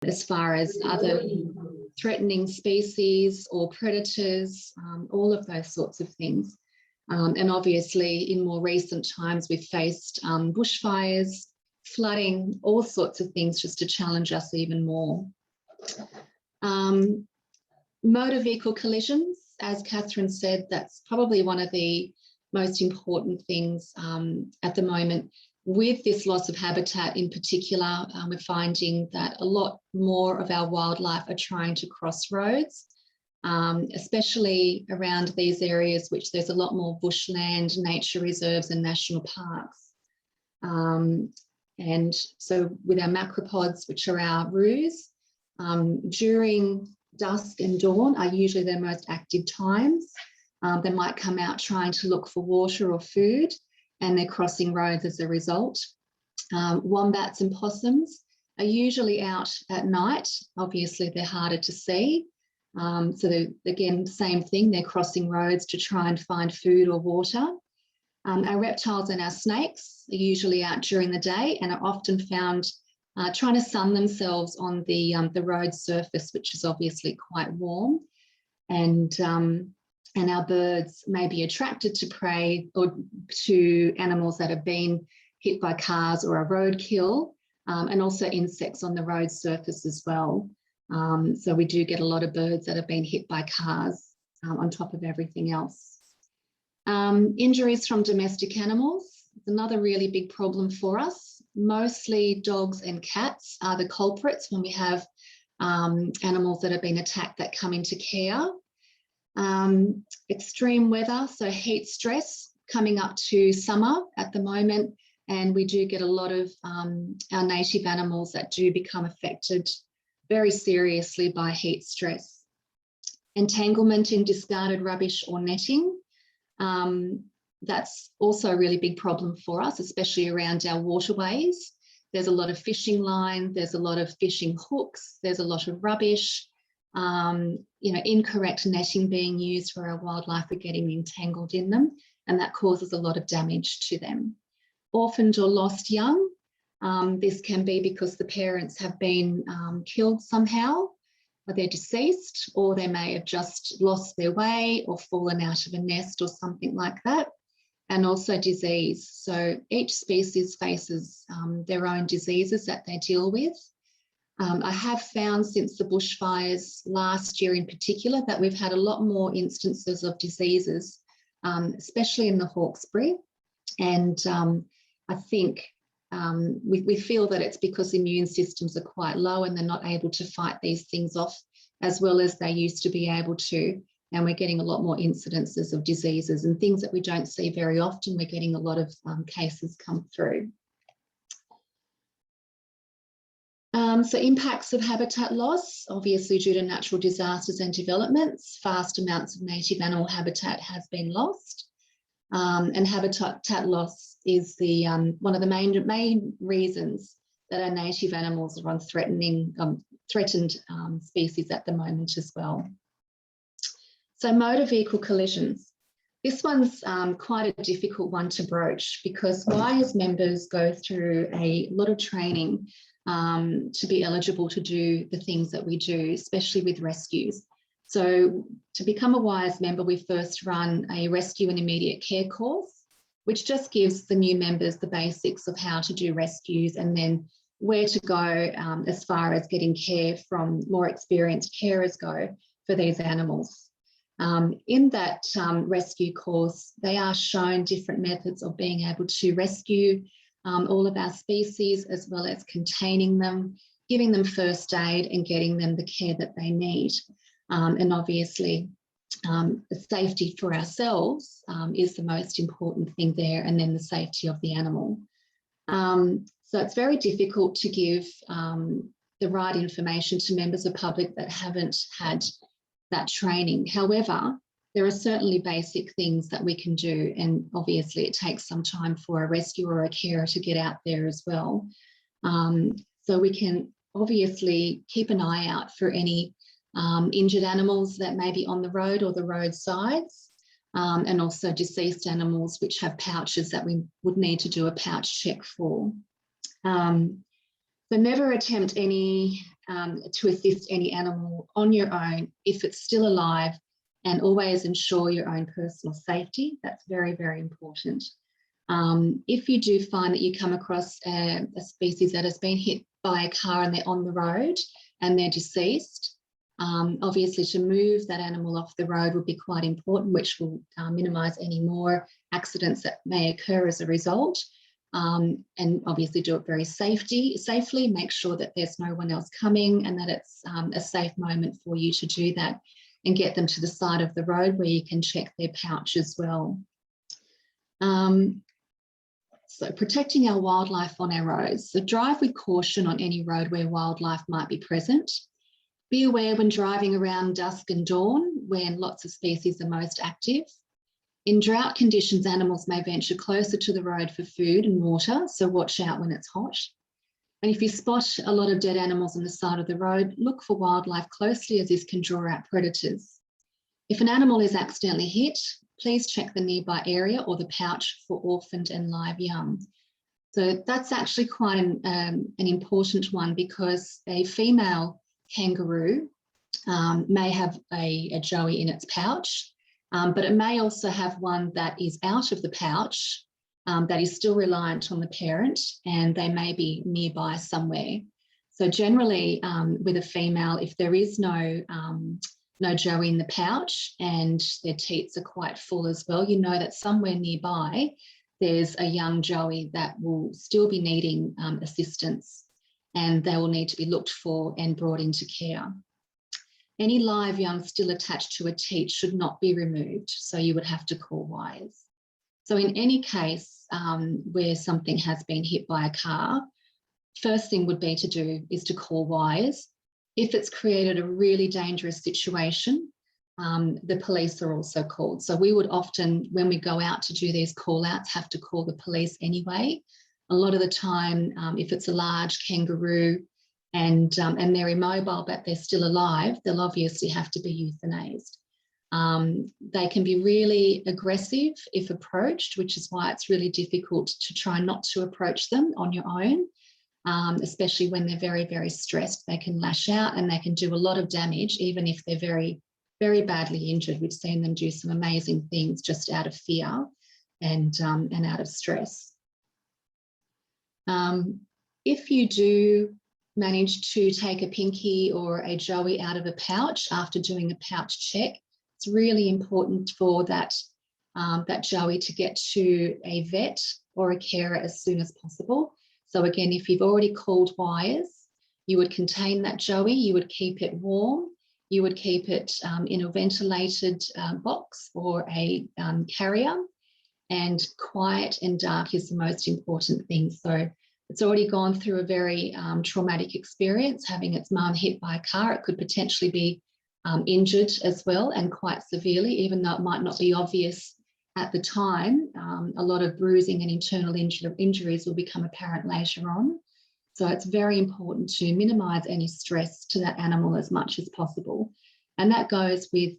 as far as other threatening species or predators, all of those sorts of things. And obviously, in more recent times, we've faced bushfires, flooding, all sorts of things just to challenge us even more. Motor vehicle collisions, as Catherine said, that's probably one of the most important things at the moment. With this loss of habitat in particular, we're finding that a lot more of our wildlife are trying to cross roads, especially around these areas which there's a lot more bushland, nature reserves and national parks. And so with our macropods, which are our roos, during dusk and dawn are usually their most active times. They might come out trying to look for water or food, and they're crossing roads as a result. Wombats and possums are usually out at night. Obviously, they're harder to see. So again, same thing, they're crossing roads to try and find food or water. Our reptiles and our snakes are usually out during the day and are often found trying to sun themselves on the road surface, which is obviously quite warm. And our birds may be attracted to prey or to animals that have been hit by cars or a roadkill, and also insects on the road surface as well. So we do get a lot of birds that have been hit by cars on top of everything else. Injuries from domestic animals is another really big problem for us. Mostly dogs and cats are the culprits when we have animals that have been attacked that come into care. Extreme weather, so heat stress coming up to summer at the moment, and we do get a lot of our native animals that do become affected very seriously by heat stress. Entanglement in discarded rubbish or netting, that's also a really big problem for us, especially around our waterways. There's a lot of fishing line, there's a lot of fishing hooks, there's a lot of rubbish, incorrect netting being used where our wildlife are getting entangled in them, and that causes a lot of damage to them. Orphaned or lost young, this can be because the parents have been killed somehow, or they're deceased, or they may have just lost their way or fallen out of a nest or something like that. And also disease. So each species faces their own diseases that they deal with. I have found since the bushfires last year in particular that we've had a lot more instances of diseases, especially in the Hawkesbury. And I think we feel that it's because immune systems are quite low and they're not able to fight these things off as well as they used to be able to. And we're getting a lot more incidences of diseases and things that we don't see very often. We're getting a lot of cases come through. So impacts of habitat loss, obviously due to natural disasters and developments, vast amounts of native animal habitat has been lost. And habitat loss is the one of the main reasons that our native animals are on threatened species at the moment as well. So motor vehicle collisions. This one's quite a difficult one to broach because WIRES members go through a lot of training to be eligible to do the things that we do, especially with rescues. So to become a WIRES member, we first run a rescue and immediate care course, which just gives the new members the basics of how to do rescues and then where to go as far as getting care from more experienced carers go for these animals. In that rescue course, they are shown different methods of being able to rescue all of our species as well as containing them, giving them first aid and getting them the care that they need. And obviously, the safety for ourselves is the most important thing there, and then the safety of the animal. So it's very difficult to give the right information to members of the public that haven't had that training. However, there are certainly basic things that we can do, and obviously it takes some time for a rescuer or a carer to get out there as well. So we can obviously keep an eye out for any injured animals that may be on the road or the roadsides, and also deceased animals which have pouches that we would need to do a pouch check for. So never attempt any to assist any animal on your own if it's still alive, and always ensure your own personal safety. That's very, very important. If you do find that you come across a species that has been hit by a car and they're on the road and they're deceased, obviously to move that animal off the road would be quite important, which will minimise any more accidents that may occur as a result. And obviously do it very safely, make sure that there's no one else coming and that it's a safe moment for you to do that, and get them to the side of the road where you can check their pouch as well. So protecting our wildlife on our roads. So drive with caution on any road where wildlife might be present. Be aware when driving around dusk and dawn, when lots of species are most active. In drought conditions, animals may venture closer to the road for food and water, so watch out when it's hot. And if you spot a lot of dead animals on the side of the road, look for wildlife closely, as this can draw out predators. If an animal is accidentally hit, please check the nearby area or the pouch for orphaned and live young. So that's actually quite an important one, because a female kangaroo may have a joey in its pouch, but it may also have one that is out of the pouch that is still reliant on the parent, and they may be nearby somewhere. So generally with a female, if there is no joey in the pouch and their teats are quite full as well, you know that somewhere nearby there's a young joey that will still be needing assistance, and they will need to be looked for and brought into care. Any live young still attached to a teat should not be removed, so you would have to call wires. So in any case where something has been hit by a car, first thing would be to do is to call wires. If it's created a really dangerous situation, the police are also called. So we would often, when we go out to do these call outs, have to call the police anyway. A lot of the time, if it's a large kangaroo and they're immobile but they're still alive, they'll obviously have to be euthanized. They can be really aggressive if approached, which is why it's really difficult to try not to approach them on your own, especially when they're very, very stressed. They can lash out and they can do a lot of damage, even if they're very, very badly injured. We've seen them do some amazing things just out of fear and out of stress. If you do manage to take a pinky or a joey out of a pouch after doing a pouch check, it's really important for that joey to get to a vet or a carer as soon as possible. So again, if you've already called wires, you would contain that joey, you would keep it warm, you would keep it in a ventilated box or a carrier, and quiet and dark is the most important thing. So it's already gone through a very traumatic experience, having its mum hit by a car. It could potentially be injured as well, and quite severely, even though it might not be obvious at the time. A lot of bruising and internal injuries will become apparent later on. So it's very important to minimise any stress to that animal as much as possible. And that goes with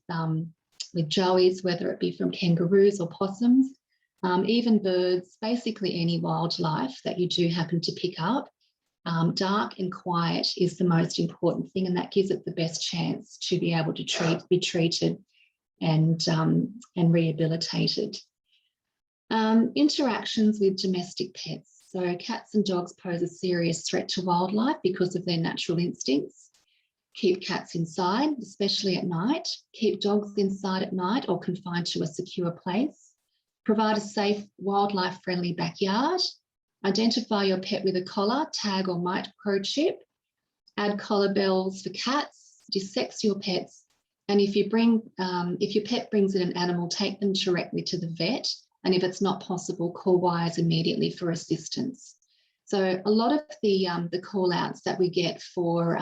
joeys, whether it be from kangaroos or possums, even birds, basically any wildlife that you do happen to pick up. Dark and quiet is the most important thing, and that gives it the best chance to be able to be treated and rehabilitated. Interactions with domestic pets. So cats and dogs pose a serious threat to wildlife because of their natural instincts. Keep cats inside, especially at night. Keep dogs inside at night or confined to a secure place. Provide a safe, wildlife-friendly backyard. Identify your pet with a collar, tag or microchip. Add collar bells for cats. Desex your pets. And if your pet brings in an animal, take them directly to the vet. And if it's not possible, call wires immediately for assistance. So a lot of the call outs that we get for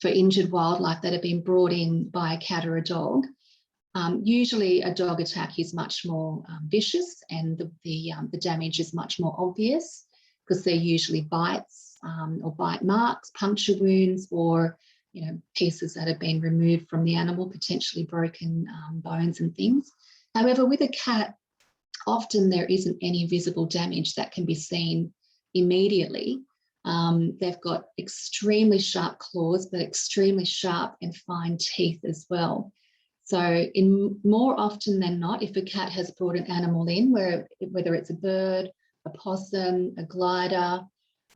injured wildlife that have been brought in by a cat or a dog, usually a dog attack is much more vicious, and the damage is much more obvious, because they're usually bites or bite marks, puncture wounds, or pieces that have been removed from the animal, potentially broken bones and things. However, with a cat, often there isn't any visible damage that can be seen immediately. They've got extremely sharp claws, but extremely sharp and fine teeth as well. So more often than not, if a cat has brought an animal in, whether it's a bird, a possum, a glider,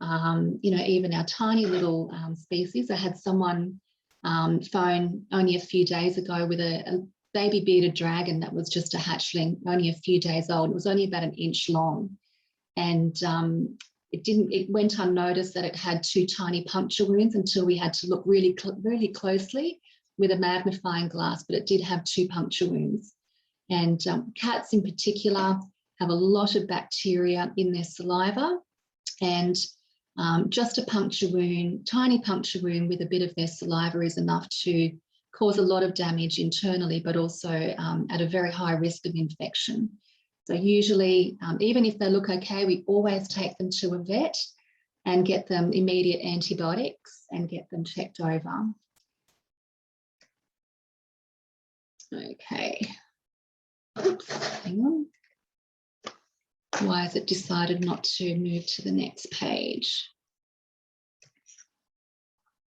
even our tiny little species. I had someone phone only a few days ago with a baby bearded dragon that was just a hatchling, only a few days old. It was only about an inch long. And it went unnoticed that it had 2 tiny puncture wounds until we had to look really closely with a magnifying glass, but it did have 2 puncture wounds. And cats in particular have a lot of bacteria in their saliva, and just a puncture wound, tiny puncture wound with a bit of their saliva is enough to cause a lot of damage internally, but also at a very high risk of infection. So usually, even if they look okay, we always take them to a vet and get them immediate antibiotics and get them checked over. Okay. Oops, hang on. Why has it decided not to move to the next page?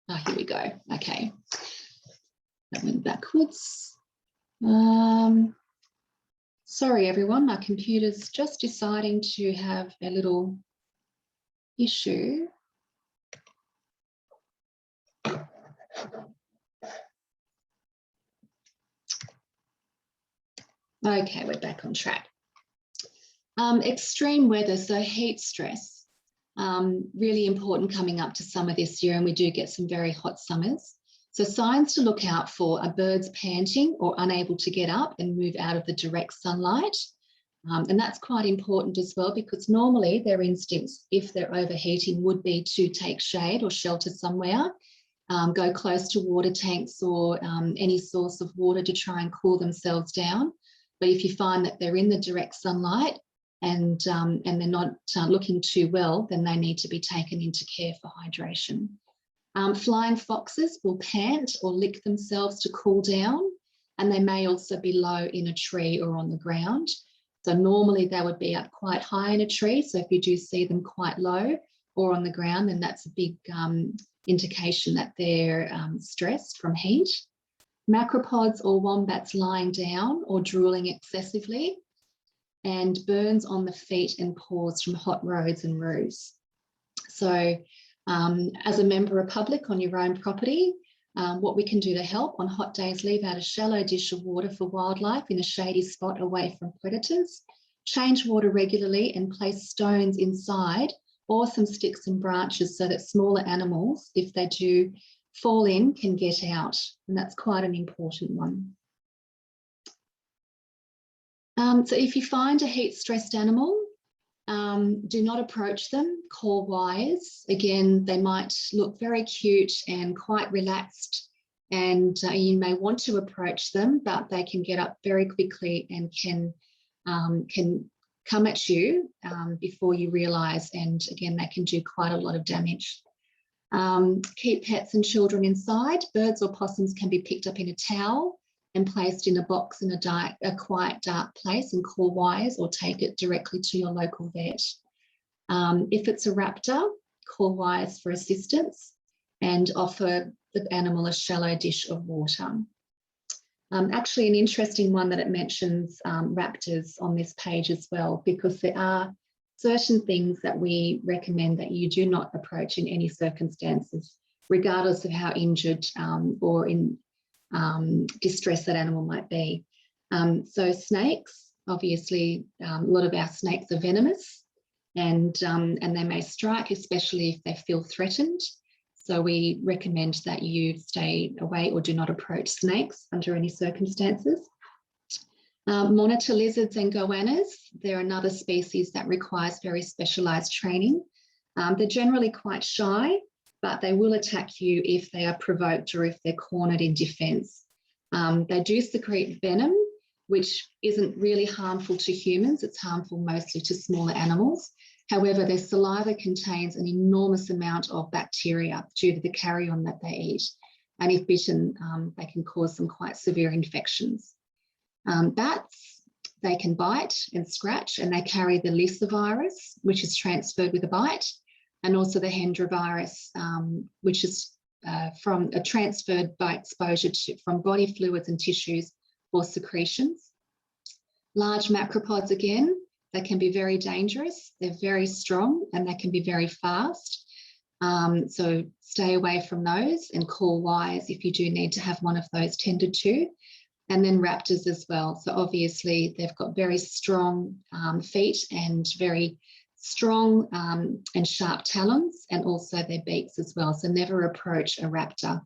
Oh, here we go. Okay. That went backwards. Sorry, everyone. My computer's just deciding to have a little issue. Okay, we're back on track. Extreme weather, so heat stress, really important coming up to summer this year, and we do get some very hot summers. So signs to look out for are birds panting or unable to get up and move out of the direct sunlight. And that's quite important as well, because normally their instincts, if they're overheating, would be to take shade or shelter somewhere, go close to water tanks or any source of water to try and cool themselves down. But if you find that they're in the direct sunlight and they're not looking too well, then they need to be taken into care for hydration. Flying foxes will pant or lick themselves to cool down, and they may also be low in a tree or on the ground. So normally they would be up quite high in a tree. So if you do see them quite low or on the ground, then that's a big indication that they're stressed from heat. Macropods or wombats lying down or drooling excessively, and burns on the feet and paws from hot roads and roofs. So as a member of public on your own property, what we can do to help on hot days, leave out a shallow dish of water for wildlife in a shady spot away from predators, change water regularly and place stones inside or some sticks and branches so that smaller animals, if they do fall in, can get out. And that's quite an important one. So if you find a heat-stressed animal, do not approach them, call wires. Again, they might look very cute and quite relaxed, and you may want to approach them, but they can get up very quickly and can come at you before you realise, and again, they can do quite a lot of damage. Keep pets and children inside. Birds or possums can be picked up in a towel and placed in a box in a quiet, dark place, and call wires or take it directly to your local vet. If it's a raptor, call wires for assistance and offer the animal a shallow dish of water. Actually, an interesting one that it mentions raptors on this page as well, because there are certain things that we recommend that you do not approach in any circumstances, regardless of how injured or in distress that animal might be. So snakes, obviously, a lot of our snakes are venomous, and they may strike, especially if they feel threatened. So we recommend that you stay away or do not approach snakes under any circumstances. Monitor lizards and goannas. They're another species that requires very specialised training. They're generally quite shy, but they will attack you if they are provoked or if they're cornered in defence. They do secrete venom, which isn't really harmful to humans. It's harmful mostly to smaller animals. However, their saliva contains an enormous amount of bacteria due to the carrion that they eat. And if bitten, they can cause some quite severe infections. Bats, they can bite and scratch, and they carry the Lissa virus, which is transferred with a bite. and also the Hendra virus, which is transferred by exposure from body fluids and tissues or secretions. Large macropods, again, they can be very dangerous. They're very strong and they can be very fast. So stay away from those and call wise if you do need to have one of those tended to. And then raptors as well. So obviously they've got very strong feet and very strong and sharp talons, and also their beaks as well. So never approach a raptor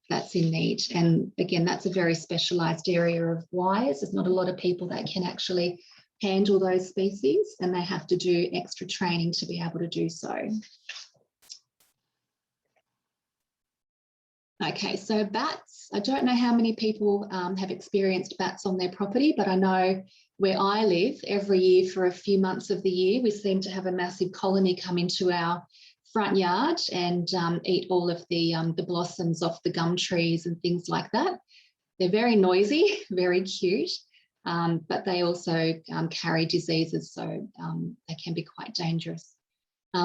that's in need. And again, that's a very specialised area of wires. There's not a lot of people that can actually handle those species, and they have to do extra training to be able to do so. Okay, so bats. I don't know how many people have experienced bats on their property, but I know where I live, every year for a few months of the year, we seem to have a massive colony come into our front yard and eat all of the blossoms off the gum trees and things like that. They're very noisy, very cute, but they also carry diseases, so they can be quite dangerous.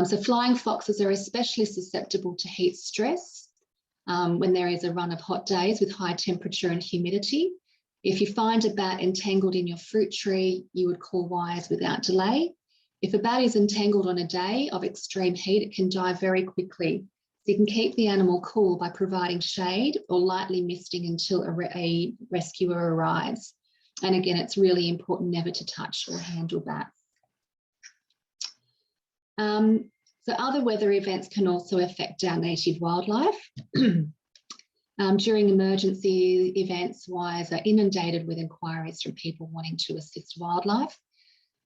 So flying foxes are especially susceptible to heat stress when there is a run of hot days with high temperature and humidity. If you find a bat entangled in your fruit tree, you would call wise without delay. If a bat is entangled on a day of extreme heat, it can die very quickly. So you can keep the animal cool by providing shade or lightly misting until a rescuer arrives. And again, it's really important never to touch or handle bats. So other weather events can also affect our native wildlife. During emergency events, wires are inundated with inquiries from people wanting to assist wildlife.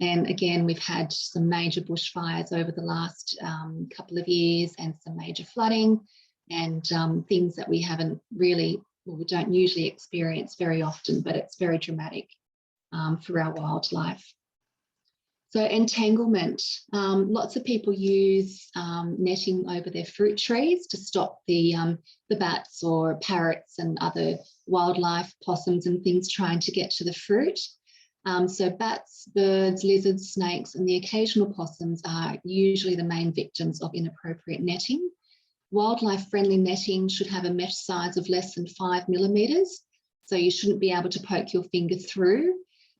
And again, we've had some major bushfires over the last couple of years, and some major flooding, and things that we haven't really, well, we don't usually experience very often, but it's very dramatic for our wildlife. So entanglement, lots of people use netting over their fruit trees to stop the bats or parrots and other wildlife, possums and things trying to get to the fruit. So bats, birds, lizards, snakes and the occasional possums are usually the main victims of inappropriate netting. Wildlife-friendly netting should have a mesh size of less than 5 millimetres, so you shouldn't be able to poke your finger through.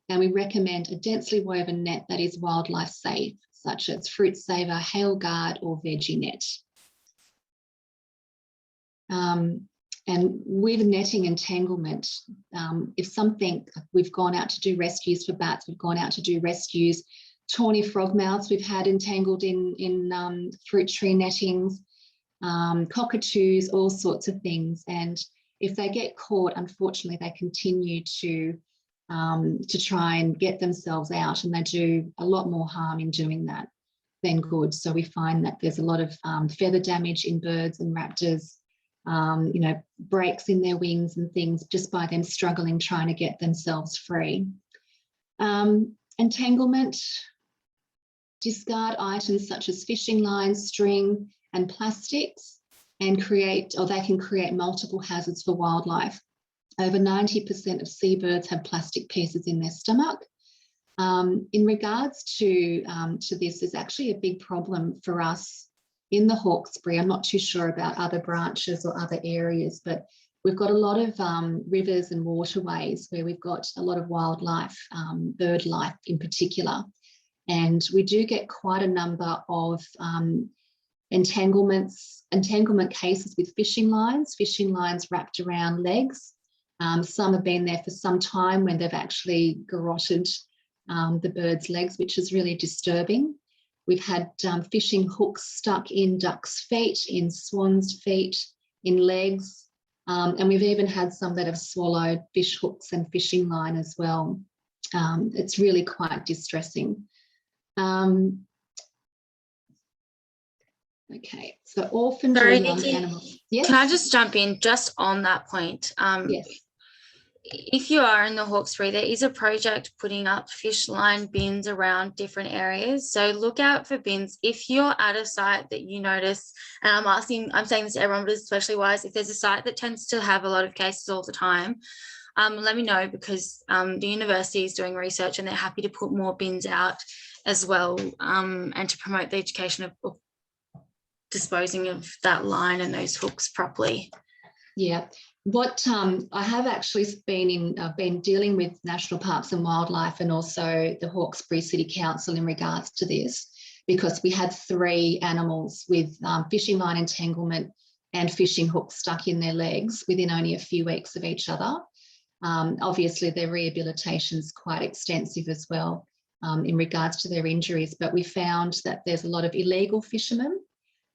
And we recommend a densely woven net that is wildlife safe, such as Fruit Saver, Hail Guard or Veggie Net. And with netting entanglement, if something, we've gone out to do rescues for bats, we've gone out to do rescues, tawny frogmouths we've had entangled in fruit tree nettings, cockatoos, all sorts of things. And if they get caught, unfortunately, they continue to try and get themselves out, and they do a lot more harm in doing that than good. So we find that there's a lot of feather damage in birds and raptors, you know, breaks in their wings and things just by them struggling trying to get themselves free. Entanglement, discard items such as fishing lines, string and plastics, and they can create multiple hazards for wildlife. Over 90% of seabirds have plastic pieces in their stomach. In regards to this, there's actually a big problem for us in the Hawkesbury. I'm not too sure about other branches or other areas, but we've got a lot of rivers and waterways where we've got a lot of wildlife, bird life in particular. And we do get quite a number of entanglement cases with fishing lines wrapped around legs. Some have been there for some time when they've actually garroted the bird's legs, which is really disturbing. We've had fishing hooks stuck in ducks' feet, in swans' feet, in legs, and we've even had some that have swallowed fish hooks and fishing line as well. It's really quite distressing. Okay, so orphaned or young animals. Yes? Can I just jump in just on that point? Yes. If you are in the Hawkesbury, there is a project putting up fish line bins around different areas. So look out for bins. If you're at a site that you notice, and I'm saying this to everyone, but especially wise, if there's a site that tends to have a lot of cases all the time, let me know, because the university is doing research and they're happy to put more bins out as well, and to promote the education of disposing of that line and those hooks properly. Yeah, what I have actually been dealing with National Parks and Wildlife and also the Hawkesbury City Council in regards to this, because we had 3 animals with fishing line entanglement and fishing hooks stuck in their legs within only a few weeks of each other. Obviously, their rehabilitation is quite extensive as well in regards to their injuries, but we found that there's a lot of illegal fishermen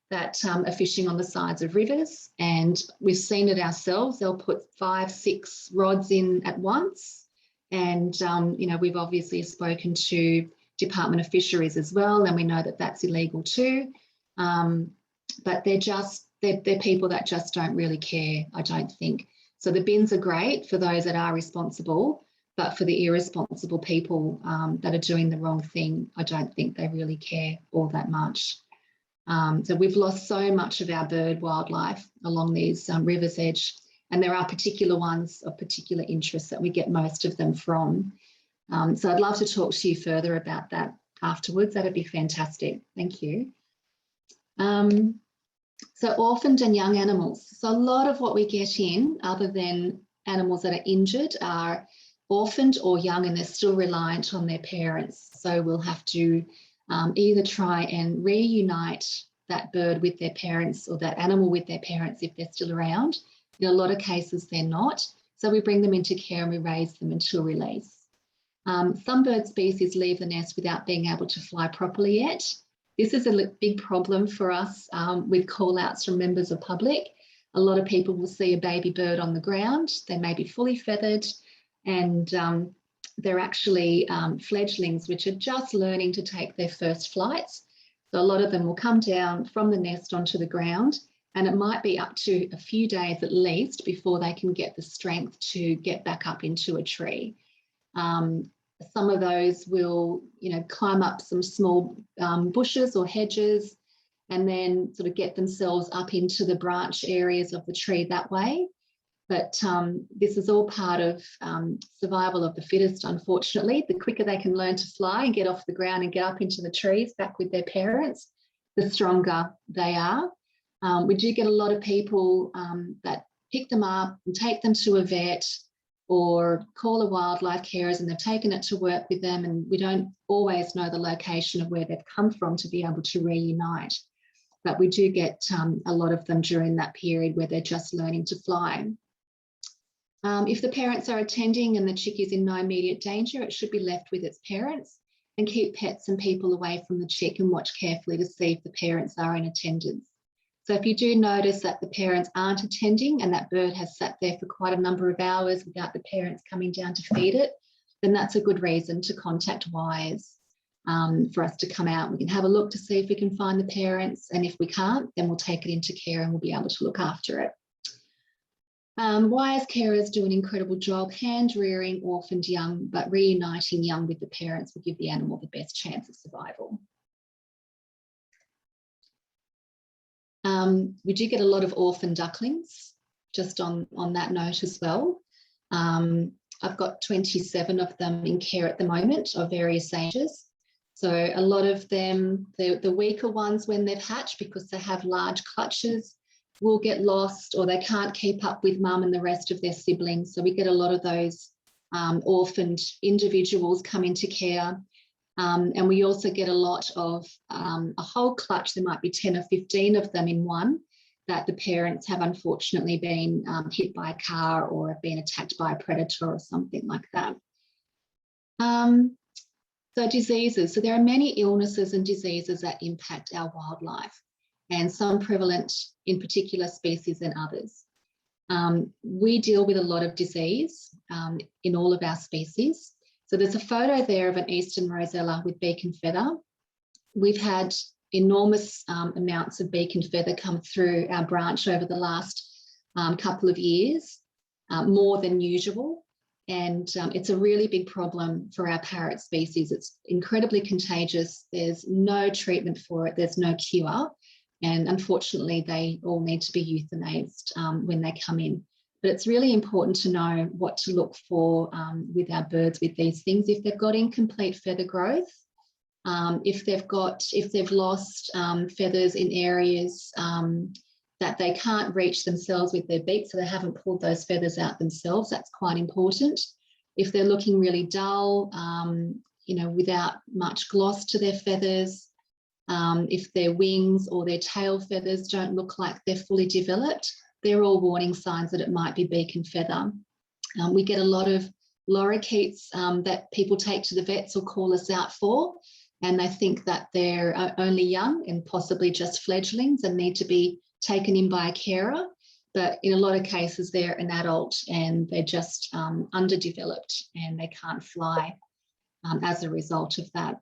that are fishing on the sides of rivers, and we've seen it ourselves. They'll put 5, 6 rods in at once, and you know, we've obviously spoken to Department of Fisheries as well, and we know that that's illegal too. But they're people that just don't really care, I don't think. So the bins are great for those that are responsible, but for the irresponsible people that are doing the wrong thing, I don't think they really care all that much. So we've lost so much of our bird wildlife along these rivers edge, and there are particular ones of particular interest that we get most of them from. So I'd love to talk to you further about that afterwards. That'd be fantastic. Thank you. So orphaned and young animals. So a lot of what we get in, other than animals that are injured, are orphaned or young, and they're still reliant on their parents. So we'll have to either try and reunite that bird with their parents or that animal with their parents if they're still around. In a lot of cases, they're not. So we bring them into care and we raise them until release. Some bird species leave the nest without being able to fly properly yet. This is a big problem for us with call-outs from members of public. A lot of people will see a baby bird on the ground. They may be fully feathered, and they're actually fledglings which are just learning to take their first flights. So a lot of them will come down from the nest onto the ground, and it might be up to a few days at least before they can get the strength to get back up into a tree. Some of those will, you know, climb up some small bushes or hedges and then sort of get themselves up into the branch areas of the tree that way. But this is all part of survival of the fittest, unfortunately. The quicker they can learn to fly and get off the ground and get up into the trees back with their parents, the stronger they are. We do get a lot of people that pick them up and take them to a vet or call a wildlife carers, and they've taken it to work with them, and we don't always know the location of where they've come from to be able to reunite. But we do get a lot of them during that period where they're just learning to fly. If the parents are attending and the chick is in no immediate danger, it should be left with its parents, and keep pets and people away from the chick and watch carefully to see if the parents are in attendance. So if you do notice that the parents aren't attending and that bird has sat there for quite a number of hours without the parents coming down to feed it, then that's a good reason to contact WISE for us to come out. We can have a look to see if we can find the parents, and if we can't, then we'll take it into care and we'll be able to look after it. WISE carers do an incredible job hand rearing orphaned young, but reuniting young with the parents will give the animal the best chance of survival. We do get a lot of orphan ducklings, just on that note as well. I've got 27 of them in care at the moment of various ages. So a lot of them, the weaker ones when they've hatched, because they have large clutches, will get lost, or they can't keep up with mum and the rest of their siblings. So we get a lot of those orphaned individuals come into care. And we also get a lot of a whole clutch. There might be 10 or 15 of them in one, that the parents have unfortunately been hit by a car or have been attacked by a predator or something like that. So diseases. So there are many illnesses and diseases that impact our wildlife, and some prevalent in particular species than others. We deal with a lot of disease in all of our species. So there's a photo there of an eastern rosella with beak and feather. We've had enormous amounts of beak and feather come through our branch over the last couple of years, more than usual. And it's a really big problem for our parrot species. It's incredibly contagious. There's no treatment for it. There's no cure. And unfortunately, they all need to be euthanized when they come in. But it's really important to know what to look for with our birds with these things. If they've got incomplete feather growth, if they've lost feathers in areas that they can't reach themselves with their beak, so they haven't pulled those feathers out themselves, that's quite important. If they're looking really dull, without much gloss to their feathers, if their wings or their tail feathers don't look like they're fully developed, they're all warning signs that it might be beak and feather. We get a lot of lorikeets that people take to the vets or call us out for, and they think that they're only young and possibly just fledglings and need to be taken in by a carer. But in a lot of cases, they're an adult and they're just underdeveloped and they can't fly as a result of that.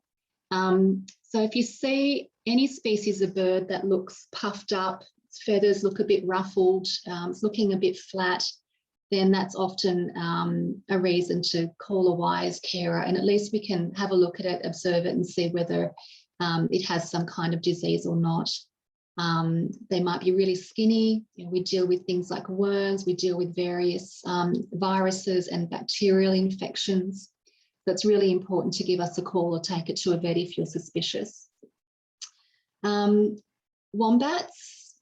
So if you see any species of bird that looks puffed up, its feathers look a bit ruffled, it's looking a bit flat, then that's often a reason to call a wise carer, and at least we can have a look at it, observe it and see whether it has some kind of disease or not. They might be really skinny. We deal with things like worms, we deal with various viruses and bacterial infections. So it's really important to give us a call or take it to a vet if you're suspicious. Wombats,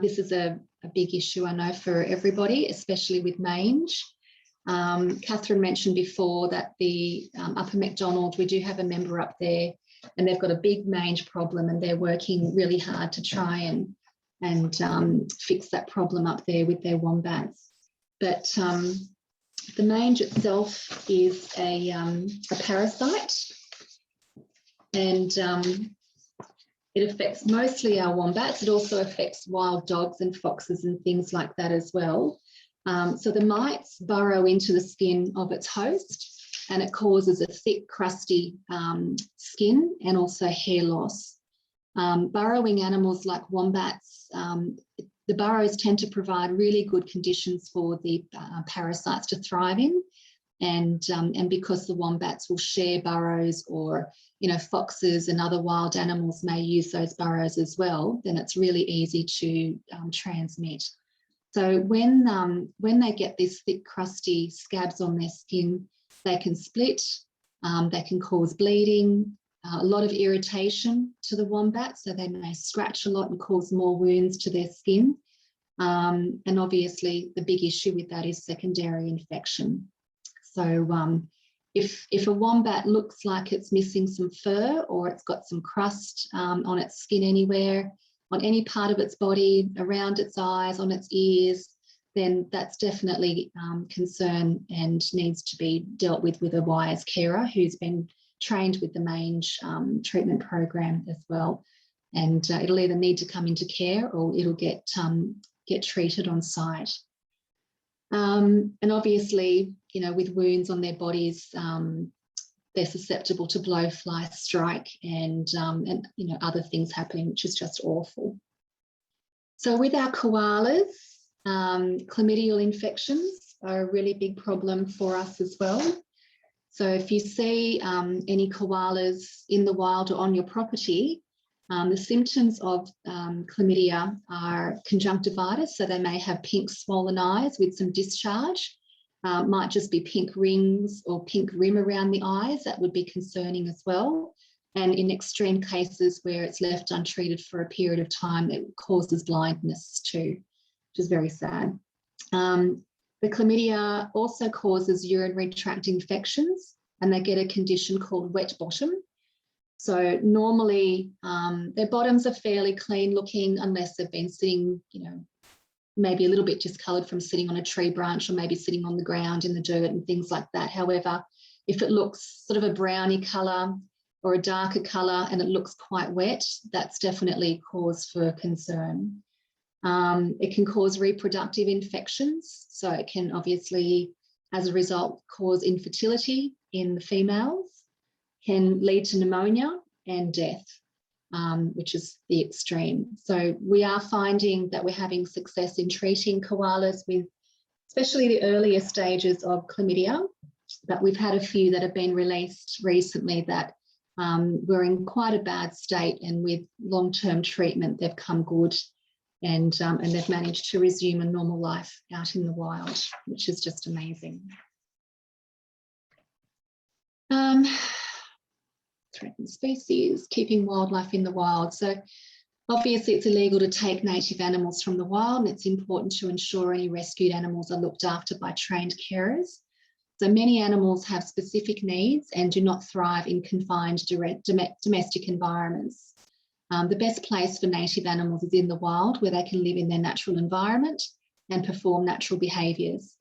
this is a big issue, I know, for everybody, especially with mange. Catherine mentioned before that the Upper Macdonald, we do have a member up there and they've got a big mange problem and they're working really hard to try and fix that problem up there with their wombats. But the mange itself is a parasite, and it affects mostly our wombats. It also affects wild dogs and foxes and things like that as well. So the mites burrow into the skin of its host, and it causes a thick, crusty skin and also hair loss. Burrowing animals like wombats, the burrows tend to provide really good conditions for the parasites to thrive in. And because the wombats will share burrows, or foxes and other wild animals may use those burrows as well, then it's really easy to transmit. So when they get these thick, crusty scabs on their skin, they can split, they can cause bleeding, a lot of irritation to the wombat, so they may scratch a lot and cause more wounds to their skin. And obviously the big issue with that is secondary infection. So if a wombat looks like it's missing some fur, or it's got some crust on its skin anywhere, on any part of its body, around its eyes, on its ears, then that's definitely concern and needs to be dealt with a wise carer who's been trained with the mange treatment program as well. And it'll either need to come into care or it'll get treated on site. And obviously, with wounds on their bodies, they're susceptible to blowfly strike and other things happening, which is just awful. So with our koalas, chlamydial infections are a really big problem for us as well. So if you see any koalas in the wild or on your property, the symptoms of chlamydia are conjunctivitis, so they may have pink swollen eyes with some discharge. Might just be pink rings or pink rim around the eyes. That would be concerning as well. And in extreme cases where it's left untreated for a period of time, it causes blindness too, which is very sad. The chlamydia also causes urinary tract infections, and they get a condition called wet bottom. So normally their bottoms are fairly clean looking, unless they've been sitting, maybe a little bit discoloured from sitting on a tree branch, or maybe sitting on the ground in the dirt and things like that. However, if it looks sort of a browny colour or a darker colour and it looks quite wet, that's definitely cause for concern. It can cause reproductive infections. So it can obviously, as a result, cause infertility in the females, can lead to pneumonia and death, which is the extreme. So we are finding that we're having success in treating koalas with especially the earlier stages of chlamydia, but we've had a few that have been released recently that were in quite a bad state, and with long-term treatment they've come good, and they've managed to resume a normal life out in the wild, which is just amazing. threatened species, keeping wildlife in the wild. So obviously it's illegal to take native animals from the wild, and it's important to ensure any rescued animals are looked after by trained carers. So many animals have specific needs and do not thrive in confined domestic environments. The best place for native animals is in the wild, where they can live in their natural environment and perform natural behaviours.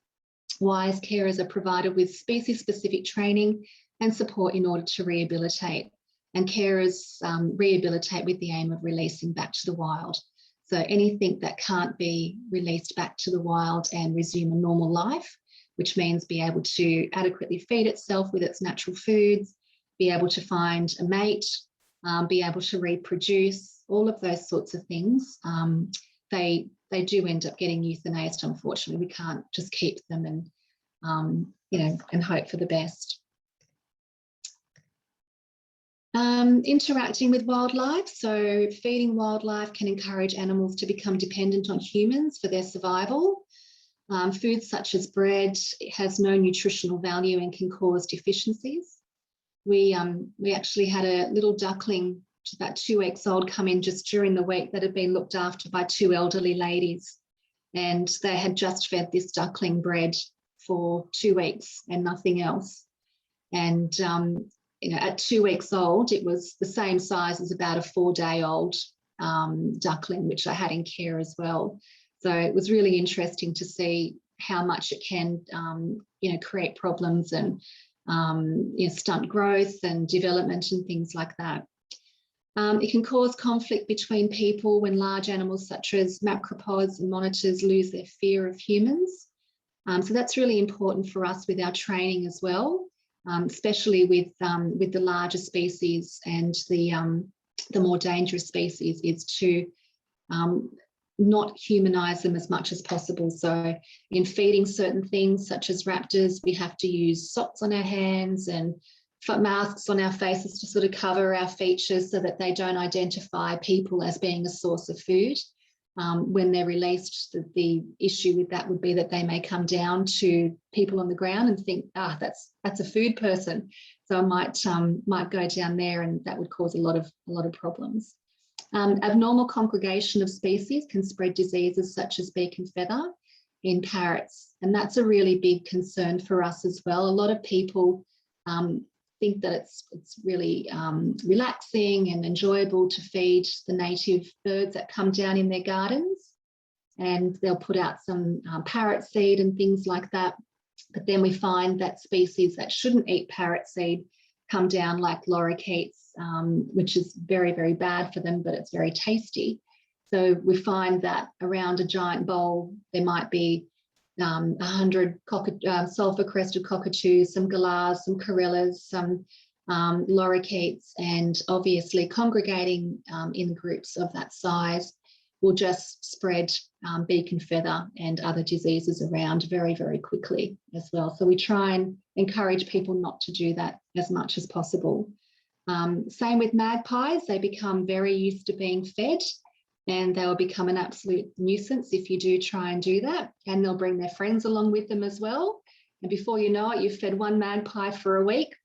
Wise carers are provided with species-specific training and support in order to rehabilitate. And carers rehabilitate with the aim of releasing back to the wild. So anything that can't be released back to the wild and resume a normal life, which means be able to adequately feed itself with its natural foods, be able to find a mate, be able to reproduce, all of those sorts of things, they do end up getting euthanized, unfortunately. We can't just keep them and, and hope for the best. Interacting with wildlife. So feeding wildlife can encourage animals to become dependent on humans for their survival. Foods such as bread has no nutritional value and can cause deficiencies. We actually had a little duckling, about 2 weeks old, come in just during the week that had been looked after by 2 elderly ladies, and they had just fed this duckling bread for 2 weeks and nothing else. And at 2 weeks old, it was the same size as about a 4-day-old duckling, which I had in care as well. So it was really interesting to see how much it can, create problems and stunt growth and development and things like that. It can cause conflict between people when large animals such as macropods and monitors lose their fear of humans. So that's really important for us with our training as well, especially with the larger species and the more dangerous species, is to not humanize them as much as possible. So in feeding certain things such as raptors, we have to use socks on our hands and masks on our faces to sort of cover our features so that they don't identify people as being a source of food. When they're released, the issue with that would be that they may come down to people on the ground and think, that's a food person. So I might go down there, and that would cause a lot of problems. Abnormal congregation of species can spread diseases such as beak and feather in parrots, and that's a really big concern for us as well. A lot of people think that it's really relaxing and enjoyable to feed the native birds that come down in their gardens, and they'll put out some parrot seed and things like that. But then we find that species that shouldn't eat parrot seed come down, like lorikeets, which is very, very bad for them, but it's very tasty. So we find that around a giant bowl, there might be 100 sulphur-crested cockatoos, some galahs, some corellas, some lorikeets, and obviously congregating in groups of that size will just spread beak and feather and other diseases around very, very quickly as well. So we try and encourage people not to do that as much as possible. Same with magpies. They become very used to being fed, and they will become an absolute nuisance if you do try and do that. And they'll bring their friends along with them as well. And before you know it, you've fed one magpie for a week,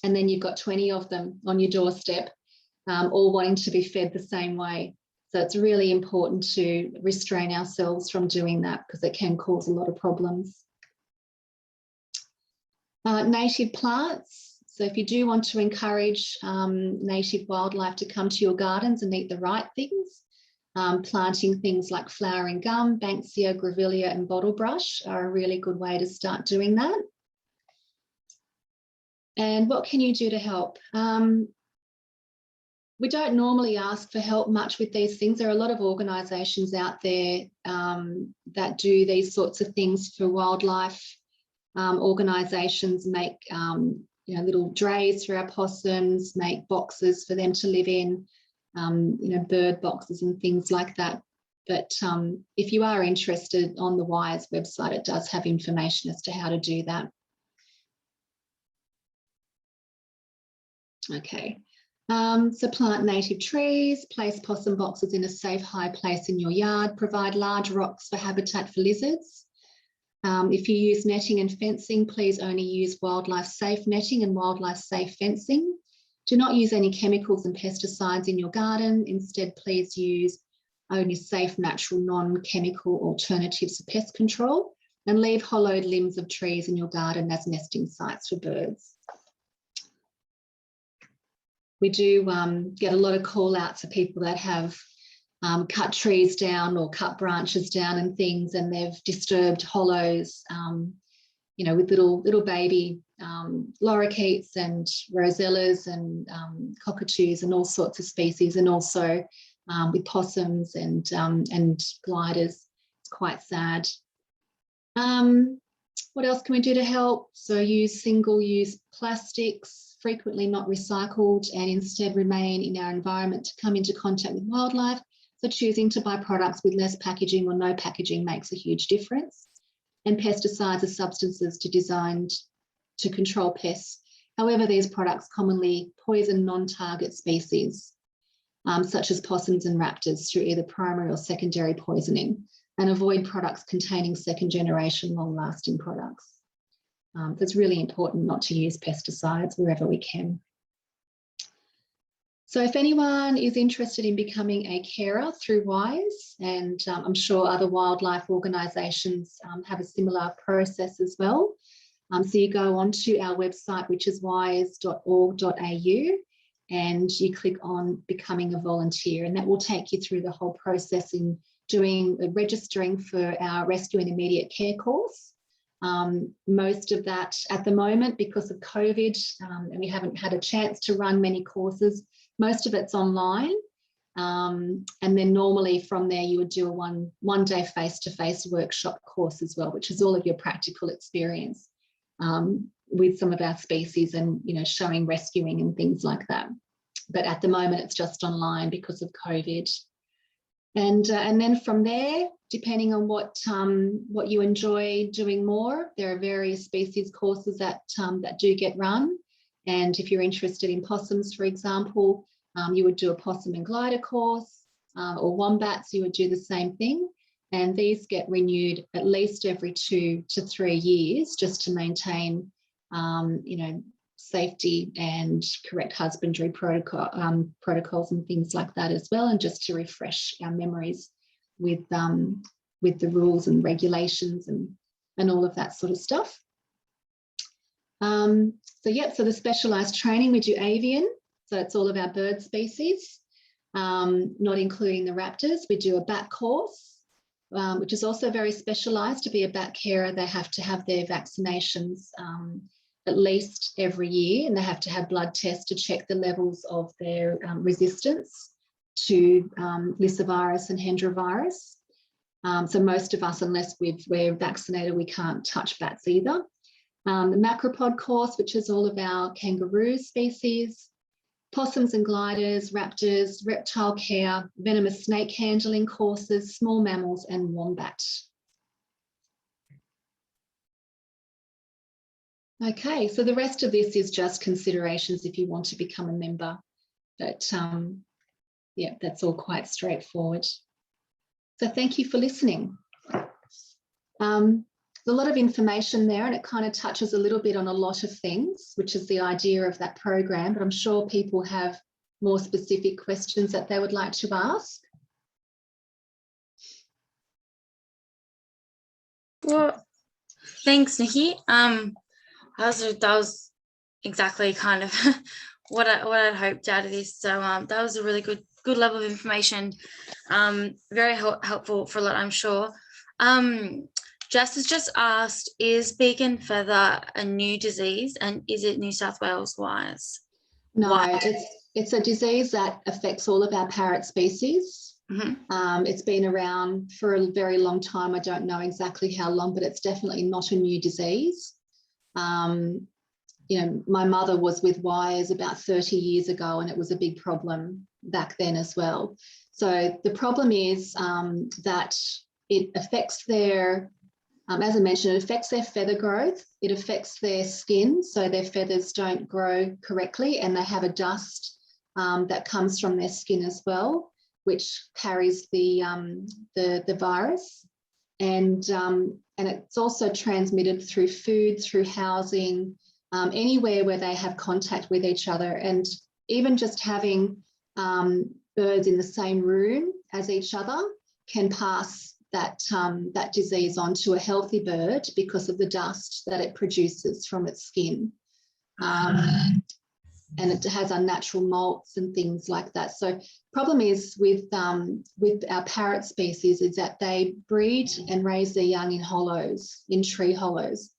and then you've got 20 of them on your doorstep, all wanting to be fed the same way. So it's really important to restrain ourselves from doing that, because it can cause a lot of problems. Native plants. So if you do want to encourage native wildlife to come to your gardens and eat the right things, planting things like flowering gum, banksia, grevillea and bottlebrush are a really good way to start doing that. And what can you do to help? We don't normally ask for help much with these things. There are a lot of organisations out there that do these sorts of things for wildlife. Organisations make little drays for our possums, make boxes for them to live in, bird boxes and things like that. But if you are interested, on the WIRES website, it does have information as to how to do that. Okay. So plant native trees, place possum boxes in a safe, high place in your yard, provide large rocks for habitat for lizards. If you use netting and fencing, please only use wildlife safe netting and wildlife safe fencing. Do not use any chemicals and pesticides in your garden. Instead, please use only safe, natural, non-chemical alternatives to pest control, and leave hollowed limbs of trees in your garden as nesting sites for birds. We do get a lot of call outs of people that have cut trees down or cut branches down and things, and they've disturbed hollows, you know, with little baby lorikeets and rosellas and cockatoos and all sorts of species, and also with possums and gliders. It's quite sad. What else can we do to help? So use single-use plastics, frequently not recycled, and instead remain in our environment to come into contact with wildlife. So choosing to buy products with less packaging or no packaging makes a huge difference. And pesticides are substances designed to control pests. However, these products commonly poison non-target species, such as possums and raptors, through either primary or secondary poisoning, and avoid products containing second-generation long-lasting products. So it's really important not to use pesticides wherever we can. So if anyone is interested in becoming a carer through WISE, and I'm sure other wildlife organisations have a similar process as well. So you go onto our website, which is wise.org.au, and you click on becoming a volunteer, and that will take you through the whole process in registering for our rescue and immediate care course. Most of that at the moment, because of COVID, and we haven't had a chance to run many courses, most of it's online. And then normally from there you would do a one day face-to-face workshop course as well, which is all of your practical experience with some of our species and, you know, showing rescuing and things like that. But at the moment it's just online because of COVID. And then from there, depending on what you enjoy doing more, there are various species courses that do get run. And if you're interested in possums, for example, you would do a possum and glider course, or wombats, you would do the same thing. And these get renewed at least every 2 to 3 years, just to maintain, you know, safety and correct husbandry protocols and things like that as well, and just to refresh our memories with the rules and regulations and all of that sort of stuff. So the specialised training, we do avian, so it's all of our bird species, not including the raptors. We do a bat course, which is also very specialised. To be a bat carer, they have to have their vaccinations at least every year, and they have to have blood tests to check the levels of their resistance to lyssavirus and Hendra virus. So most of us, unless we're vaccinated, we can't touch bats either. The macropod course, which is all of our kangaroo species, possums and gliders, raptors, reptile care, venomous snake handling courses, small mammals, and wombat. Okay, so the rest of this is just considerations if you want to become a member, but yeah, that's all quite straightforward. So thank you for listening. There's a lot of information there, and it kind of touches a little bit on a lot of things, which is the idea of that program, but I'm sure people have more specific questions that they would like to ask. Well, thanks, Nikki. That was exactly kind of what I'd hoped out of this. So that was a really good level of information. Very helpful for a lot, I'm sure. Jess has just asked, is beacon feather a new disease, and is it New South Wales wise? No, it's a disease that affects all of our parrot species. Mm-hmm. It's been around for a very long time. I don't know exactly how long, but it's definitely not a new disease. You know, my mother was with wires about 30 years ago, and it was a big problem back then as well. So the problem is that it affects their, as I mentioned, it affects their feather growth. It affects their skin, so their feathers don't grow correctly, and they have a dust that comes from their skin as well, which carries the virus. And it's also transmitted through food, through housing, anywhere where they have contact with each other. And even just having birds in the same room as each other can pass that disease on to a healthy bird because of the dust that it produces from its skin. And it has unnatural molts and things like that. So problem is with our parrot species is that they breed and raise their young in hollows, in tree hollows,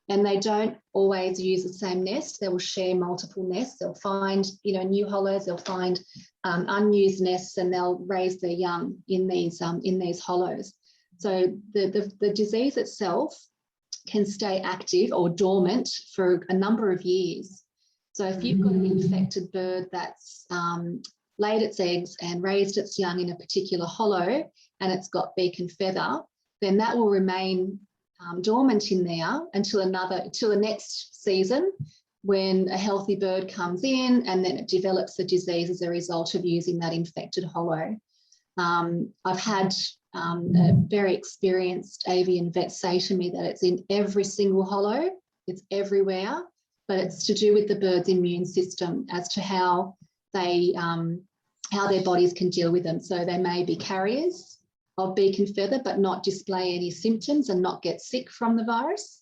and they don't always use the same nest. They will share multiple nests. They'll find, new hollows. They'll find unused nests, and they'll raise their young in these hollows. So the disease itself can stay active or dormant for a number of years. So if you've got an infected bird that's laid its eggs and raised its young in a particular hollow, and it's got beak and feather, then that will remain dormant in there until the next season, when a healthy bird comes in, and then it develops the disease as a result of using that infected hollow. I've had a very experienced avian vet say to me that it's in every single hollow, it's everywhere, but it's to do with the bird's immune system as to how their bodies can deal with them. So they may be carriers of beak and feather, but not display any symptoms and not get sick from the virus.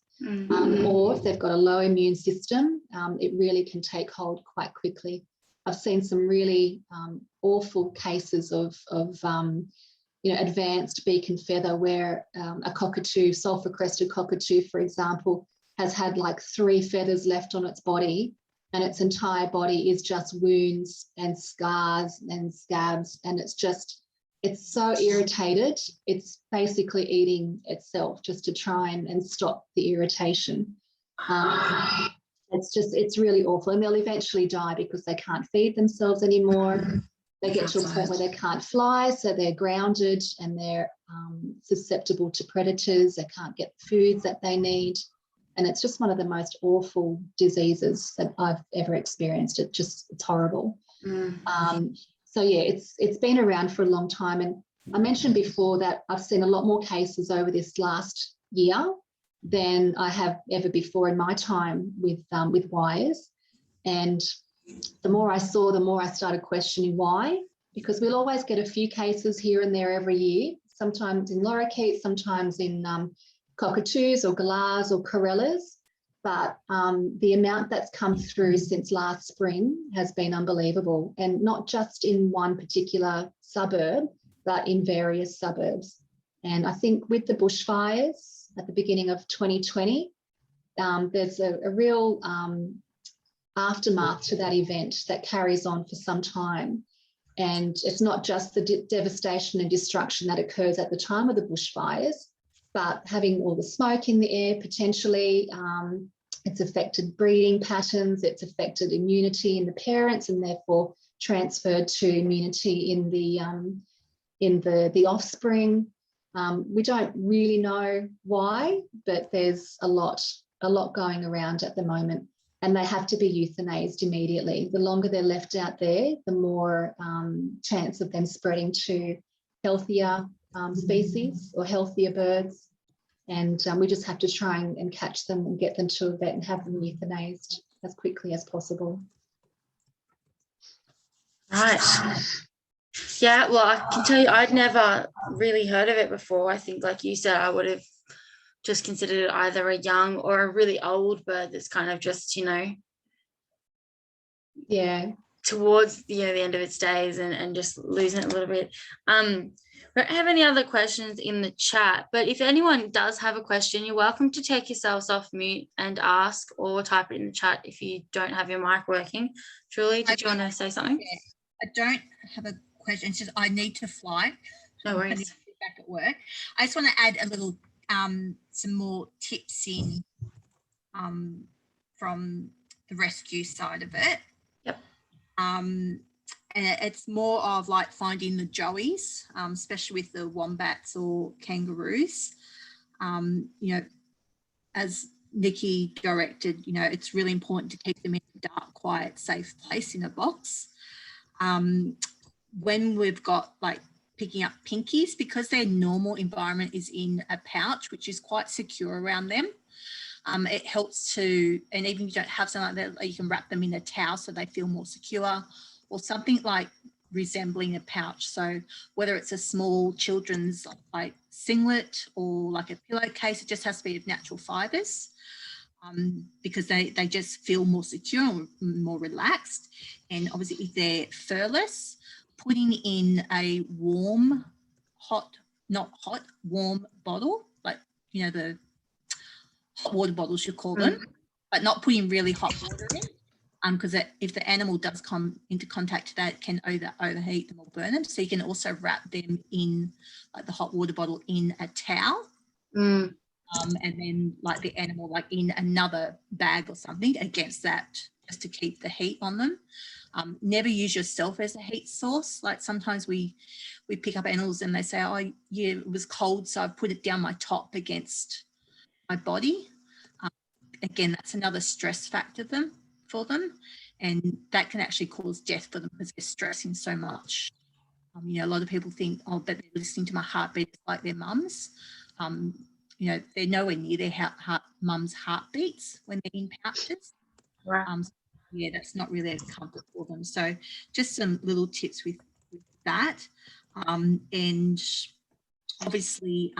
Or if they've got a low immune system, it really can take hold quite quickly. I've seen some really awful cases of advanced beak and feather where a cockatoo, sulphur-crested cockatoo, for example, has had like 3 feathers left on its body, and its entire body is just wounds and scars and scabs, and it's so irritated, it's basically eating itself just to try and stop the irritation. It's really awful, and they'll eventually die because they can't feed themselves anymore. They get to a point where they can't fly, so they're grounded and they're susceptible to predators. They can't get the foods that they need. And it's just one of the most awful diseases that I've ever experienced. It's horrible. So yeah, it's been around for a long time. And I mentioned before that I've seen a lot more cases over this last year than I have ever before in my time with wires. And the more I saw, the more I started questioning why, because we'll always get a few cases here and there every year, sometimes in lorikeets, sometimes in cockatoos or galahs or corellas, but the amount that's come through since last spring has been unbelievable, and not just in one particular suburb, but in various suburbs. And I think with the bushfires at the beginning of 2020, there's a real aftermath to that event that carries on for some time. And it's not just the devastation and destruction that occurs at the time of the bushfires, but having all the smoke in the air potentially, it's affected breeding patterns, it's affected immunity in the parents, and therefore transferred to immunity in the offspring. We don't really know why, but there's a lot going around at the moment, and they have to be euthanized immediately. The longer they're left out there, the more chance of them spreading to healthier species or healthier birds. And we just have to try and catch them and get them to a vet and have them euthanized as quickly as possible. Right. Yeah, well, I can tell you, I'd never really heard of it before. I think, like you said, I would have just considered it either a young or a really old bird that's kind of just, yeah, towards the end of its days and just losing it a little bit. We don't have any other questions in the chat, but if anyone does have a question, you're welcome to take yourselves off mute and ask, or type it in the chat if you don't have your mic working. Julie, did you want to say something? Yeah, I don't have a question. It's just I need to fly. No worries. I need to get back at work. I just want to add a little, some more tips in from the rescue side of it. Yep. And it's more of like finding the joeys, especially with the wombats or kangaroos. As Nikki directed, it's really important to keep them in a dark, quiet, safe place in a box. When we've got like picking up pinkies, because their normal environment is in a pouch, which is quite secure around them, It helps to, and even if you don't have something like that, you can wrap them in a towel so they feel more secure, or something like resembling a pouch. So whether it's a small children's like singlet or like a pillowcase, it just has to be of natural fibres, because they just feel more secure and more relaxed. And obviously if they're furless, putting in a warm, warm bottle, like, you know, the hot water bottles you call them, but not putting really hot water in, because if the animal does come into contact with that, it can overheat them or burn them. So you can also wrap them in like the hot water bottle in a towel, and then like the animal like in another bag or something against that, just to keep the heat on them. Never use yourself as a heat source. Like sometimes we pick up animals and they say, oh yeah, it was cold, so I put it down my top against my body. Again, that's another stress factor for them, and that can actually cause death for them because they're stressing so much. You know, a lot of people think, oh, but they're listening to my heartbeat like their mums. You know, they're nowhere near their mum's heartbeats when they're in pouches. Right. Yeah, that's not really a comfort for them. So just some little tips with that. And obviously,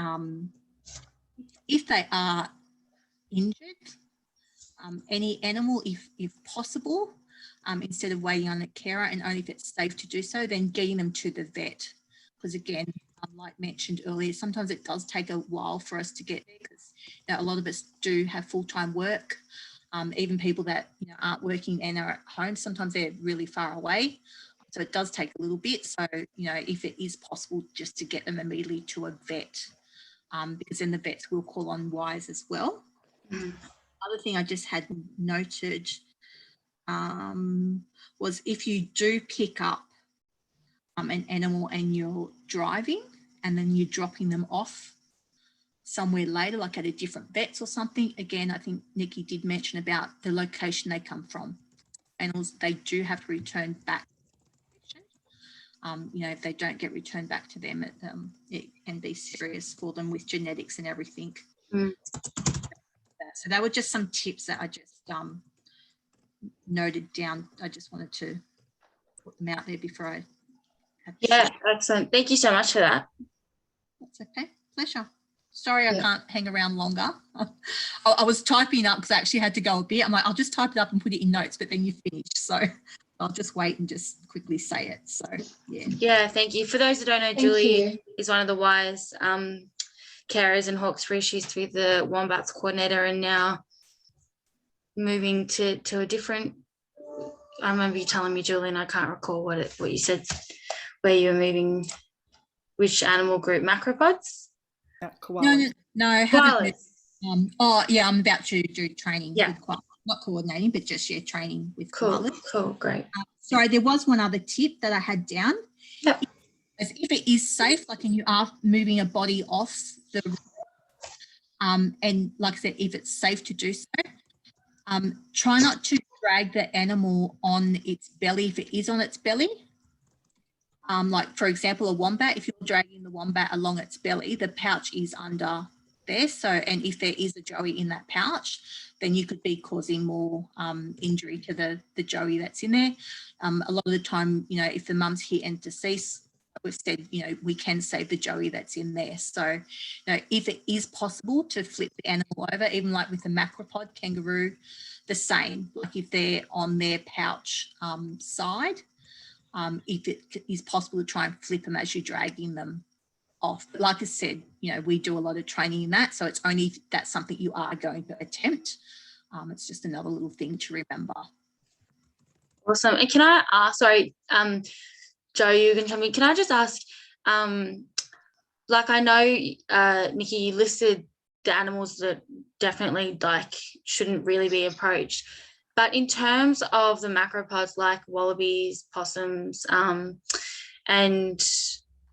if they are injured, any animal, if possible, instead of waiting on a carer, and only if it's safe to do so, then getting them to the vet. Because again, like mentioned earlier, sometimes it does take a while for us to get there, because a lot of us do have full-time work. Even people that aren't working and are at home, sometimes they're really far away. So it does take a little bit. So, if it is possible, just to get them immediately to a vet, because then the vets will call on wise as well. Other thing I just had noted was if you do pick up an animal and you're driving and then you're dropping them off somewhere later, like at a different vet's or something, again, I think Nikki did mention about the location they come from. Animals, they do have to return back. If they don't get returned back to them, it can be serious for them with genetics and everything. So that were just some tips that I just noted down. I just wanted to put them out there before I had to Yeah, excellent. Thank you so much for that. That's okay. Pleasure. Sorry, I can't hang around longer. I was typing up because I actually had to go a bit. I'm like, I'll just type it up and put it in notes, but then you finished. So I'll just wait and just quickly say it. So, yeah. Yeah, thank you. For those that don't know, Julie is one of the WISE carers in Hawkesbury. She's through the Wombats coordinator and now moving to a different, I remember you telling me, Julie, and I can't recall what you said, where you were moving, which animal group, macropods? No, I haven't. I'm about to do training with koalas, not coordinating, but just training with koalas. Cool, great. Sorry, there was one other tip that I had down. Yep. If it is safe, like, and you are moving a body off the and like I said, if it's safe to do so, try not to drag the animal on its belly if it is on its belly. Like, for example, a wombat, if you're dragging the wombat along its belly, the pouch is under there. So, and if there is a joey in that pouch, then you could be causing more injury to the joey that's in there. A lot of the time, if the mum's hit and deceased, we've said, we can save the joey that's in there. So, if it is possible to flip the animal over, even like with the macropod kangaroo, the same, like if they're on their pouch side, if it is possible to try and flip them as you're dragging them off. But like I said, we do a lot of training in that. So it's only if that's something you are going to attempt. It's just another little thing to remember. Awesome. And can I ask, sorry, Jo, you can tell me, can I just ask, like I know, Nikki, you listed the animals that definitely shouldn't really be approached. But in terms of the macropods like wallabies, possums, and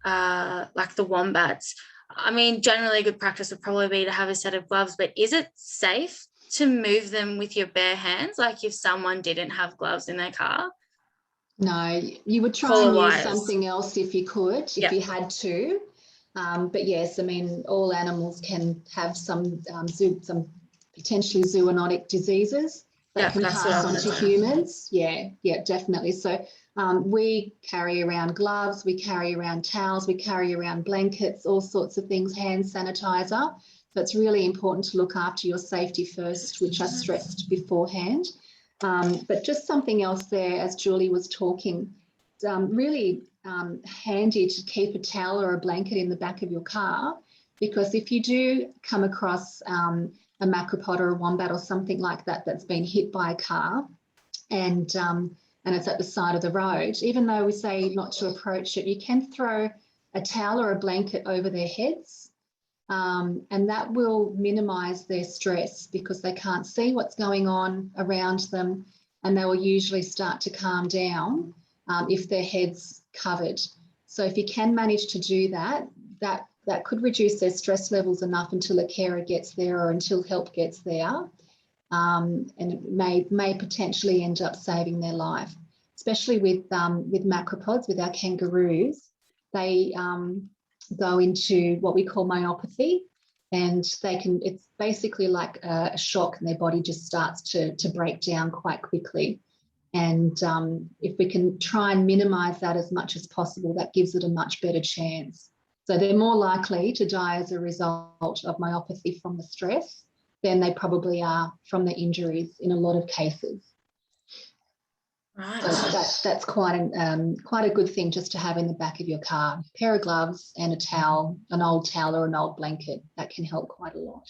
like the wombats, I mean, generally a good practice would probably be to have a set of gloves, but is it safe to move them with your bare hands, like if someone didn't have gloves in their car? No, you would try and use something else if you could, if you had to. But yes, I mean, all animals can have some potentially zoonotic diseases that can pass on to humans. Yeah, definitely. So we carry around gloves, we carry around towels, we carry around blankets, all sorts of things, hand sanitizer. So it's really important to look after your safety first, which I stressed beforehand. But just something else there, as Julie was talking, really handy to keep a towel or a blanket in the back of your car, because if you do come across a macropod or a wombat or something like that that's been hit by a car and it's at the side of the road, even though we say not to approach it, you can throw a towel or a blanket over their heads. And that will minimise their stress because they can't see what's going on around them, and they will usually start to calm down if their head's covered. So if you can manage to do that, that could reduce their stress levels enough until a carer gets there or until help gets there, and it may potentially end up saving their life, especially with macropods, with our kangaroos. They go into what we call myopathy, and it's basically like a shock, and their body just starts to break down quite quickly. And if we can try and minimise that as much as possible, that gives it a much better chance. So they're more likely to die as a result of myopathy from the stress than they probably are from the injuries in a lot of cases. Right. So that's quite a good thing just to have in the back of your car. A pair of gloves and a towel, an old towel or an old blanket, that can help quite a lot.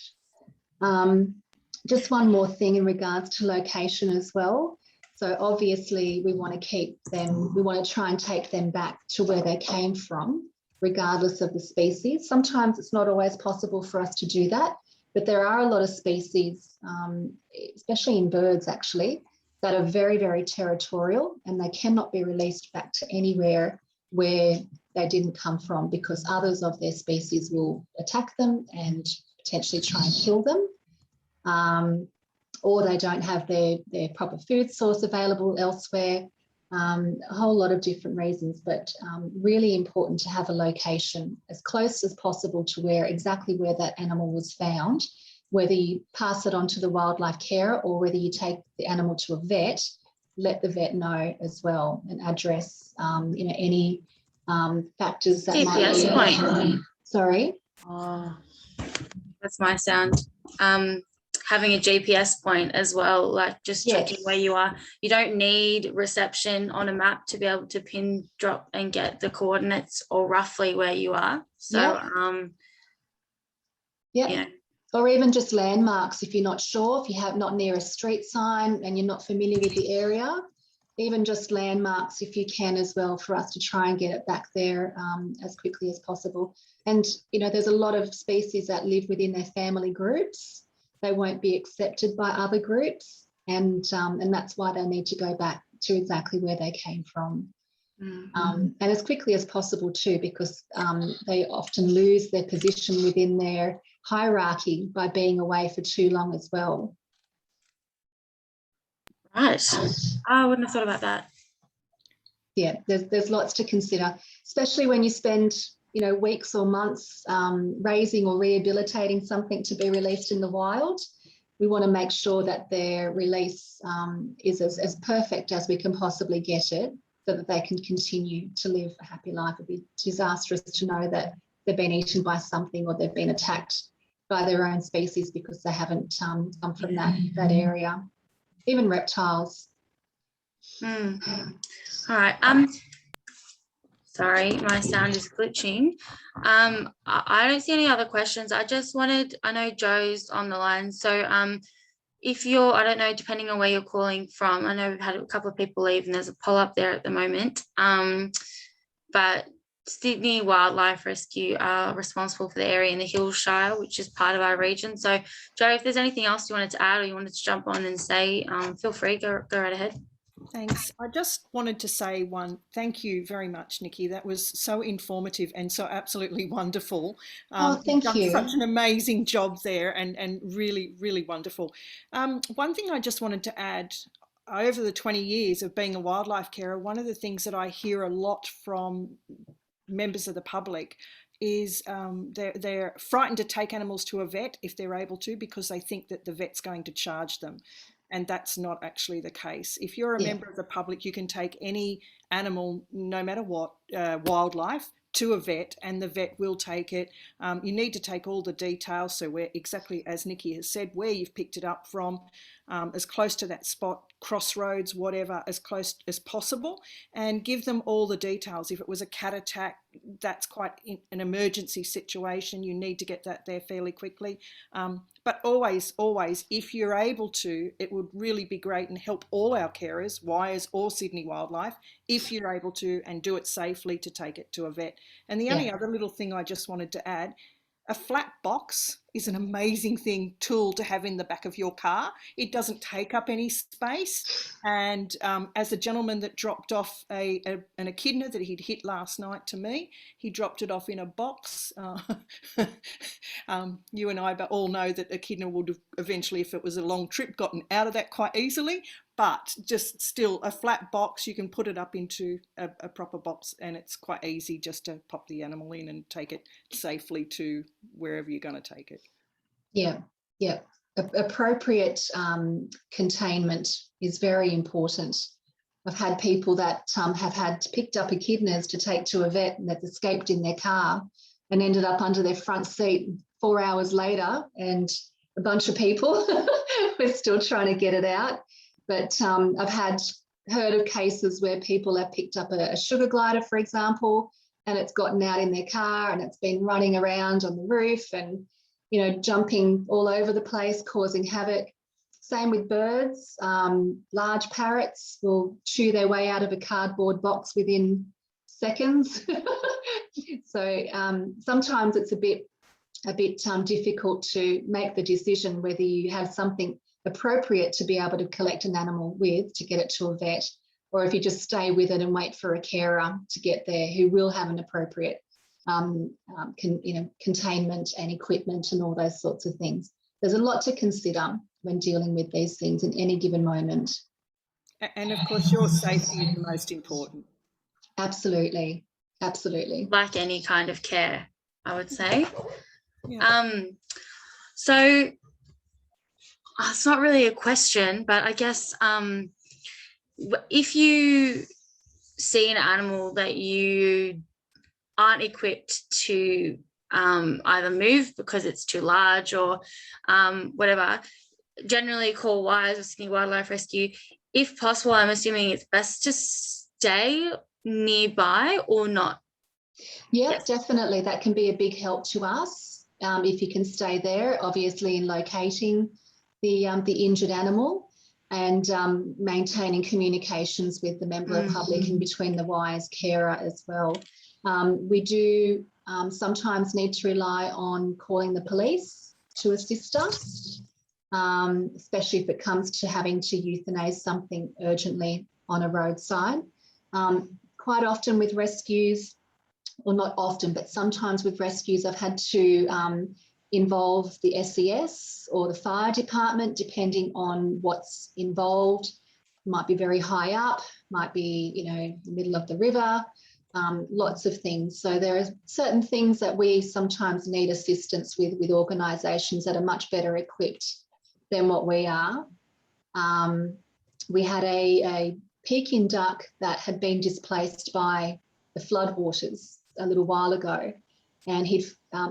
Just one more thing in regards to location as well. So obviously we want to try and take them back to where they came from, regardless of the species. Sometimes it's not always possible for us to do that, but there are a lot of species, especially in birds actually, that are very, very territorial, and they cannot be released back to anywhere where they didn't come from, because others of their species will attack them and potentially try and kill them, or they don't have their proper food source available elsewhere. A whole lot of different reasons, but really important to have a location as close as possible to exactly where that animal was found. Whether you pass it on to the wildlife carer or whether you take the animal to a vet, let the vet know as well and address any factors that GPS might be. point. Sorry? Oh, that's my sound. Having a GPS point as well, like just checking where you are. You don't need reception on a map to be able to pin, drop and get the coordinates or roughly where you are. So, yeah. Or even just landmarks if you're not sure, if you have not near a street sign and you're not familiar with the area, even just landmarks if you can as well, for us to try and get it back there as quickly as possible. And, there's a lot of species that live within their family groups. They won't be accepted by other groups, and that's why they need to go back to exactly where they came from. And as quickly as possible too, because they often lose their position within their hierarchy by being away for too long as well. Right. I wouldn't have thought about that. Yeah, there's lots to consider, especially when you spend weeks or months raising or rehabilitating something to be released in the wild. We want to make sure that their release is as perfect as we can possibly get it, so that they can continue to live a happy life. It'd be disastrous to know that they've been eaten by something or they've been attacked by their own species because they haven't come from that area. Even reptiles. All right. Sorry, my sound is glitching. I don't see any other questions. I know Joe's on the line. So if you're, I don't know, depending on where you're calling from, I know we've had a couple of people leave and there's a poll up there at the moment. But Sydney Wildlife Rescue are responsible for the area in the Hillshire, which is part of our region. So Joe, if there's anything else you wanted to add or you wanted to jump on and say, feel free, go right ahead. Thanks. I just wanted to say thank you very much, Nikki. That was so informative and so absolutely wonderful. Thank you. You've done such an amazing job there and really, really wonderful. One thing I just wanted to add, over the 20 years of being a wildlife carer, one of the things that I hear a lot from members of the public is they're frightened to take animals to a vet if they're able to, because they think that the vet's going to charge them. And that's not actually the case. If you're a member of the public, you can take any animal, no matter what, wildlife, to a vet, and the vet will take it. You need to take all the details, so where, exactly as Nikki has said, where you've picked it up from, as close to that spot, crossroads, whatever, as close as possible, and give them all the details. If it was a cat attack, that's quite an emergency situation. You need to get that there fairly quickly. But always, if you're able to, it would really be great and help all our carers, Wires or Sydney Wildlife, if you're able to, and do it safely, to take it to a vet. And the only other little thing I just wanted to add, a flat box is an amazing tool to have in the back of your car. It doesn't take up any space. And as a gentleman that dropped off an echidna that he'd hit last night to me, he dropped it off in a box. You and I all know that echidna would have eventually, if it was a long trip, gotten out of that quite easily. But just still, a flat box, you can put it up into a proper box, and it's quite easy just to pop the animal in and take it safely to wherever you're going to take it. Yeah. Appropriate containment is very important. I've had people that have had picked up echidnas to take to a vet and that's escaped in their car and ended up under their front seat 4 hours later, and a bunch of people were still trying to get it out. But I've heard of cases where people have picked up a sugar glider, for example, and it's gotten out in their car and it's been running around on the roof and, you know, jumping all over the place, causing havoc. Same with birds. Large parrots will chew their way out of a cardboard box within seconds. So sometimes it's a bit difficult to make the decision whether you have something appropriate to be able to collect an animal with to get it to a vet, or if you just stay with it and wait for a carer to get there who will have an appropriate containment and equipment and all those sorts of things. There's a lot to consider when dealing with these things in any given moment. And of course, your safety is the most important. Absolutely. Like any kind of care, I would say. Yeah. So it's not really a question, but I guess if you see an animal that you aren't equipped to either move because it's too large or whatever, generally call Wires or Sydney Wildlife Rescue. If possible, I'm assuming it's best to stay nearby or not. Yes, definitely. That can be a big help to us if you can stay there, obviously in locating the injured animal and maintaining communications with the member of public and between the Wires carer as well. We do sometimes need to rely on calling the police to assist us, especially if it comes to having to euthanize something urgently on a roadside. Quite often with rescues, or not often, but sometimes with rescues, I've had to involve the SES or the fire department, depending on what's involved. It might be very high up, might be, you know, the middle of the river, lots of things. So there are certain things that we sometimes need assistance with organisations that are much better equipped than what we are. We had a Peking duck that had been displaced by the floodwaters a little while ago, and he'd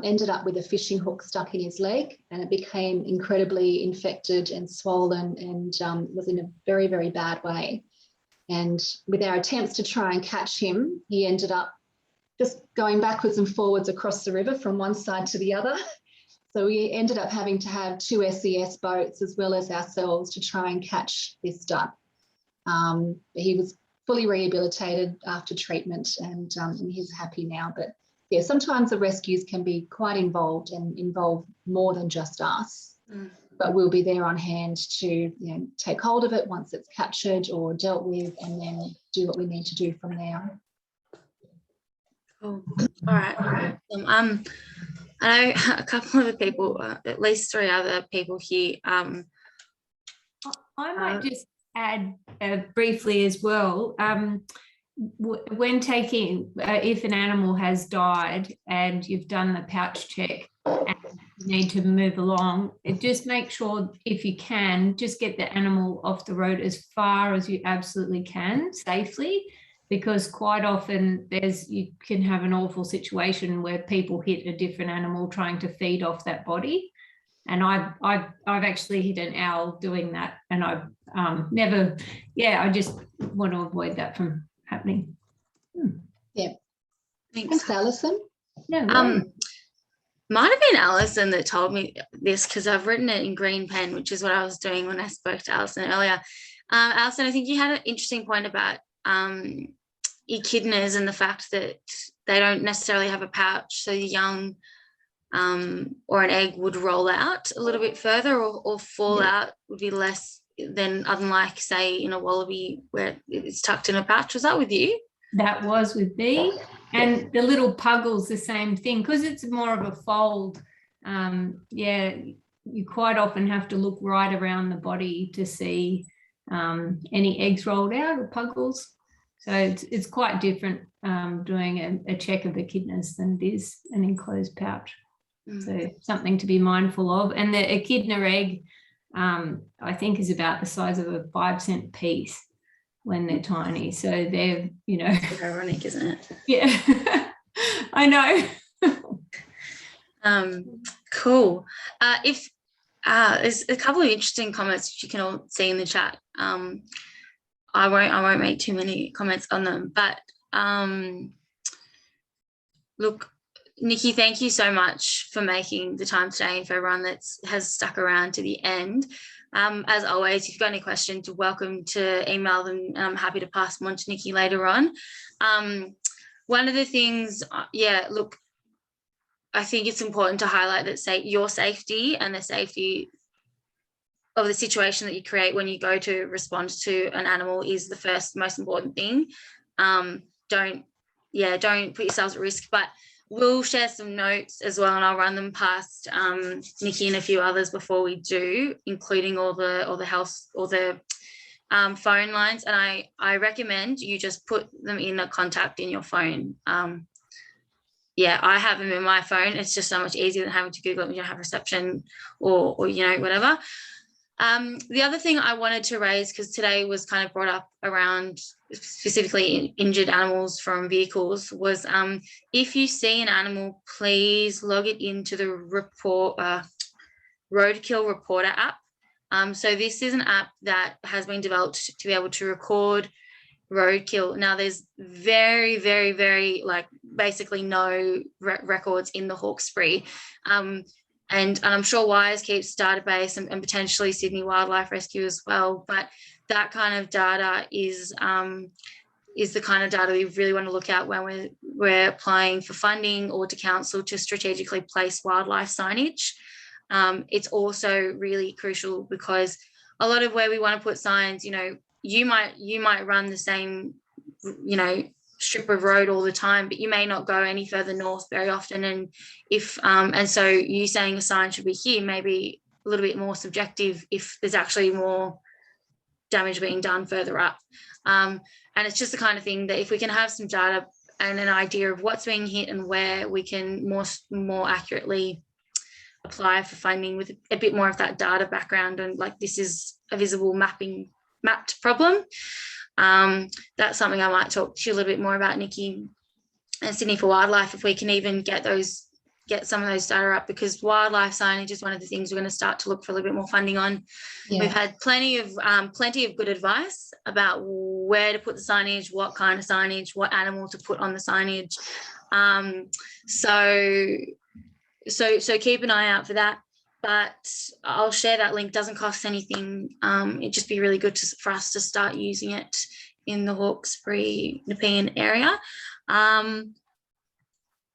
ended up with a fishing hook stuck in his leg, and it became incredibly infected and swollen and was in a very, very bad way. And with our attempts to try and catch him, he ended up just going backwards and forwards across the river from one side to the other. So we ended up having to have 2 SES boats as well as ourselves to try and catch this duck. He was fully rehabilitated after treatment, and he's happy now. But yeah, sometimes the rescues can be quite involved and involve more than just us. But we'll be there on hand to, you know, take hold of it once it's captured or dealt with, and then do what we need to do from there. Cool. All right. I know a couple of the people, at least 3 other people here. I might just add briefly as well. when taking, if an animal has died and you've done the pouch check and you need to move along, just make sure, if you can, just get the animal off the road as far as you absolutely can safely, because quite often you can have an awful situation where people hit a different animal trying to feed off that body. And I've actually hit an owl doing that, and I've never, I just want to avoid that from happening. Yeah. Thanks. Alison. No, Might have been Alison that told me this, because I've written it in green pen, which is what I was doing when I spoke to Alison earlier. Alison, I think you had an interesting point about echidnas and the fact that they don't necessarily have a pouch, so the young or an egg would roll out a little bit further, or fall out would be less than, unlike, say, in a wallaby where it's tucked in a pouch. Was that with you? that was with me. And the little puggle's the same thing, because it's more of a fold. You quite often have to look right around the body to see any eggs rolled out or puggles. So it's quite different doing a check of echidnas than it is an enclosed pouch. So something to be mindful of. And the echidna egg, I think, is about the size of a 5-cent piece when they're tiny. So they're, Ironic, isn't it? Yeah, I know. Cool. There's a couple of interesting comments which you can all see in the chat. I won't make too many comments on them, but look, Nikki, thank you so much for making the time today, and for everyone that has stuck around to the end. As always, if you've got any questions, you're welcome to email them, and I'm happy to pass them on to Nikki later on. One of the things, look, I think it's important to highlight that your safety and the safety of the situation that you create when you go to respond to an animal is the first most important thing. Don't put yourselves at risk, but we'll share some notes as well, and I'll run them past Nikki and a few others before we do, including all the health or the phone lines. And I recommend you just put them in a contact in your phone. I have them in my phone. It's just so much easier than having to Google it when you don't have reception or whatever. The other thing I wanted to raise, because today was kind of brought up around specifically injured animals from vehicles, was if you see an animal, please log it into the Roadkill Reporter app. So this is an app that has been developed to be able to record roadkill. Now there's very, very, very, basically no records in the Hawkesbury. And I'm sure Wires keeps database and potentially Sydney Wildlife Rescue as well. But that kind of data is the kind of data we really want to look at when we're applying for funding or to council to strategically place wildlife signage. It's also really crucial because a lot of where we want to put signs, you might run the same, strip of road all the time, but you may not go any further north very often. And and so you saying a sign should be here may be a little bit more subjective if there's actually more damage being done further up. And it's just the kind of thing that if we can have some data and an idea of what's being hit and where, we can more accurately apply for funding with a bit more of that data background, and this is a visible mapped problem. That's something I might talk to you a little bit more about, Nikki, and Sydney for Wildlife, if we can even get some of those data up, because wildlife signage is one of the things we're going to start to look for a little bit more funding on. Yeah. We've had plenty of good advice about where to put the signage, what kind of signage, what animal to put on the signage. So keep an eye out for that. But I'll share that link. Doesn't cost anything. It'd just be really good for us to start using it in the Hawkesbury-Nepean area.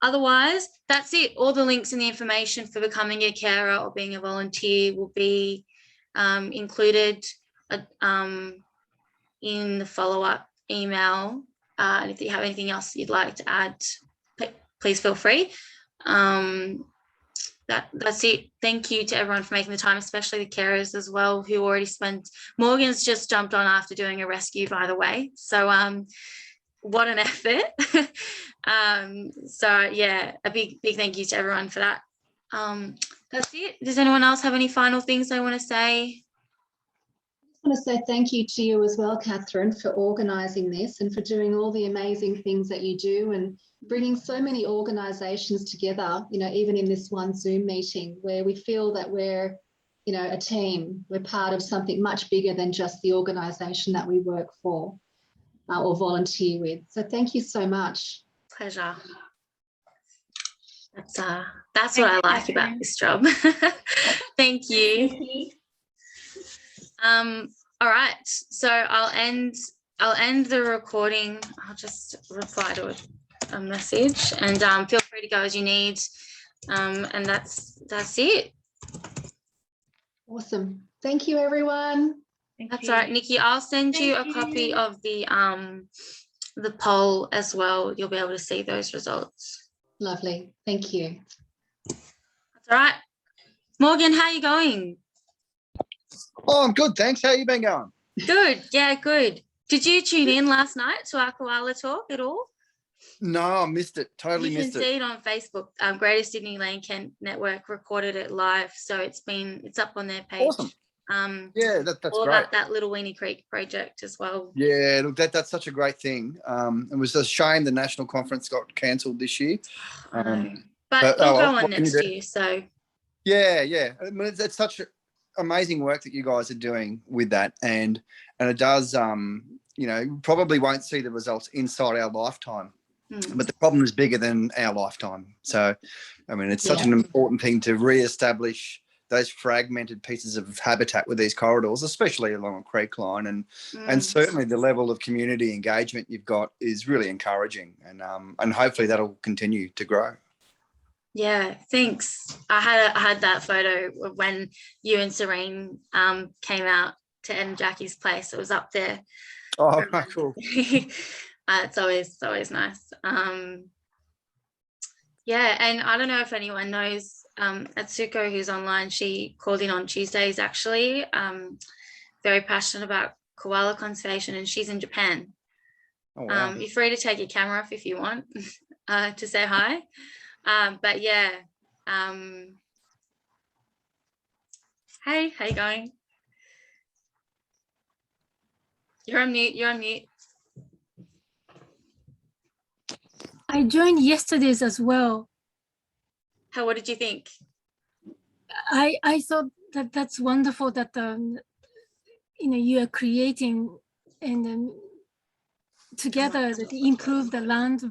Otherwise, that's it. All the links and the information for becoming a carer or being a volunteer will be included in the follow-up email. And if you have anything else you'd like to add, please feel free. That's it. Thank you to everyone for making the time, especially the carers as well, who already spent. Morgan's just jumped on after doing a rescue, by the way. So what an effort. So yeah, a big thank you to everyone for that. That's it. Does anyone else have any final things they want to say? I want to say thank you to you as well, Catherine, for organising this and for doing all the amazing things that you do and bringing so many organisations together, you know, even in this one Zoom meeting where we feel that we're, you know, a team. We're part of something much bigger than just the organisation that we work for or volunteer with. So thank you so much. Pleasure. That's what I like about this job. Thank you. All right, so I'll end the recording. I'll just reply to a message and feel free to go as you need. And that's it. Awesome. Thank you, everyone. That's all right, Nikki. I'll send you a copy of the poll as well. You'll be able to see those results. Lovely. Thank you. That's all right. Morgan, how are you going? Oh, I'm good, thanks. How you been going? Good. Yeah, good. Did you tune in last night to our koala talk at all? No, I missed it. Totally missed it. You can see it on Facebook. Greater Sydney Landcare Network recorded it live, so it's up on their page. Awesome. Yeah, that's all great. About that Little Weenie Creek project as well. Yeah, look, that's such a great thing. It was a shame the national conference got cancelled this year. But it'll go on next year. So yeah. I mean, it's such amazing work that you guys are doing with that, and it does. You know, probably won't see the results inside our lifetime, but the problem is bigger than our lifetime. So, I mean, it's such an important thing to re-establish those fragmented pieces of habitat with these corridors, especially along a creek line, and certainly the level of community engagement you've got is really encouraging, and hopefully that'll continue to grow. Yeah, thanks. I had that photo when you and Serene came out to Ed and Jackie's place. It was up there. Oh, cool. It's always nice. Yeah, and I don't know if anyone knows Atsuko, who's online. She called in on Tuesdays, actually. Very passionate about koala conservation, and she's in Japan. Oh, wow. You're free to take your camera off if you want to say hi. But yeah, hey, how you going? You're on mute. I joined yesterday's as well. What did you think? I thought that's wonderful that you are creating and together that improve the land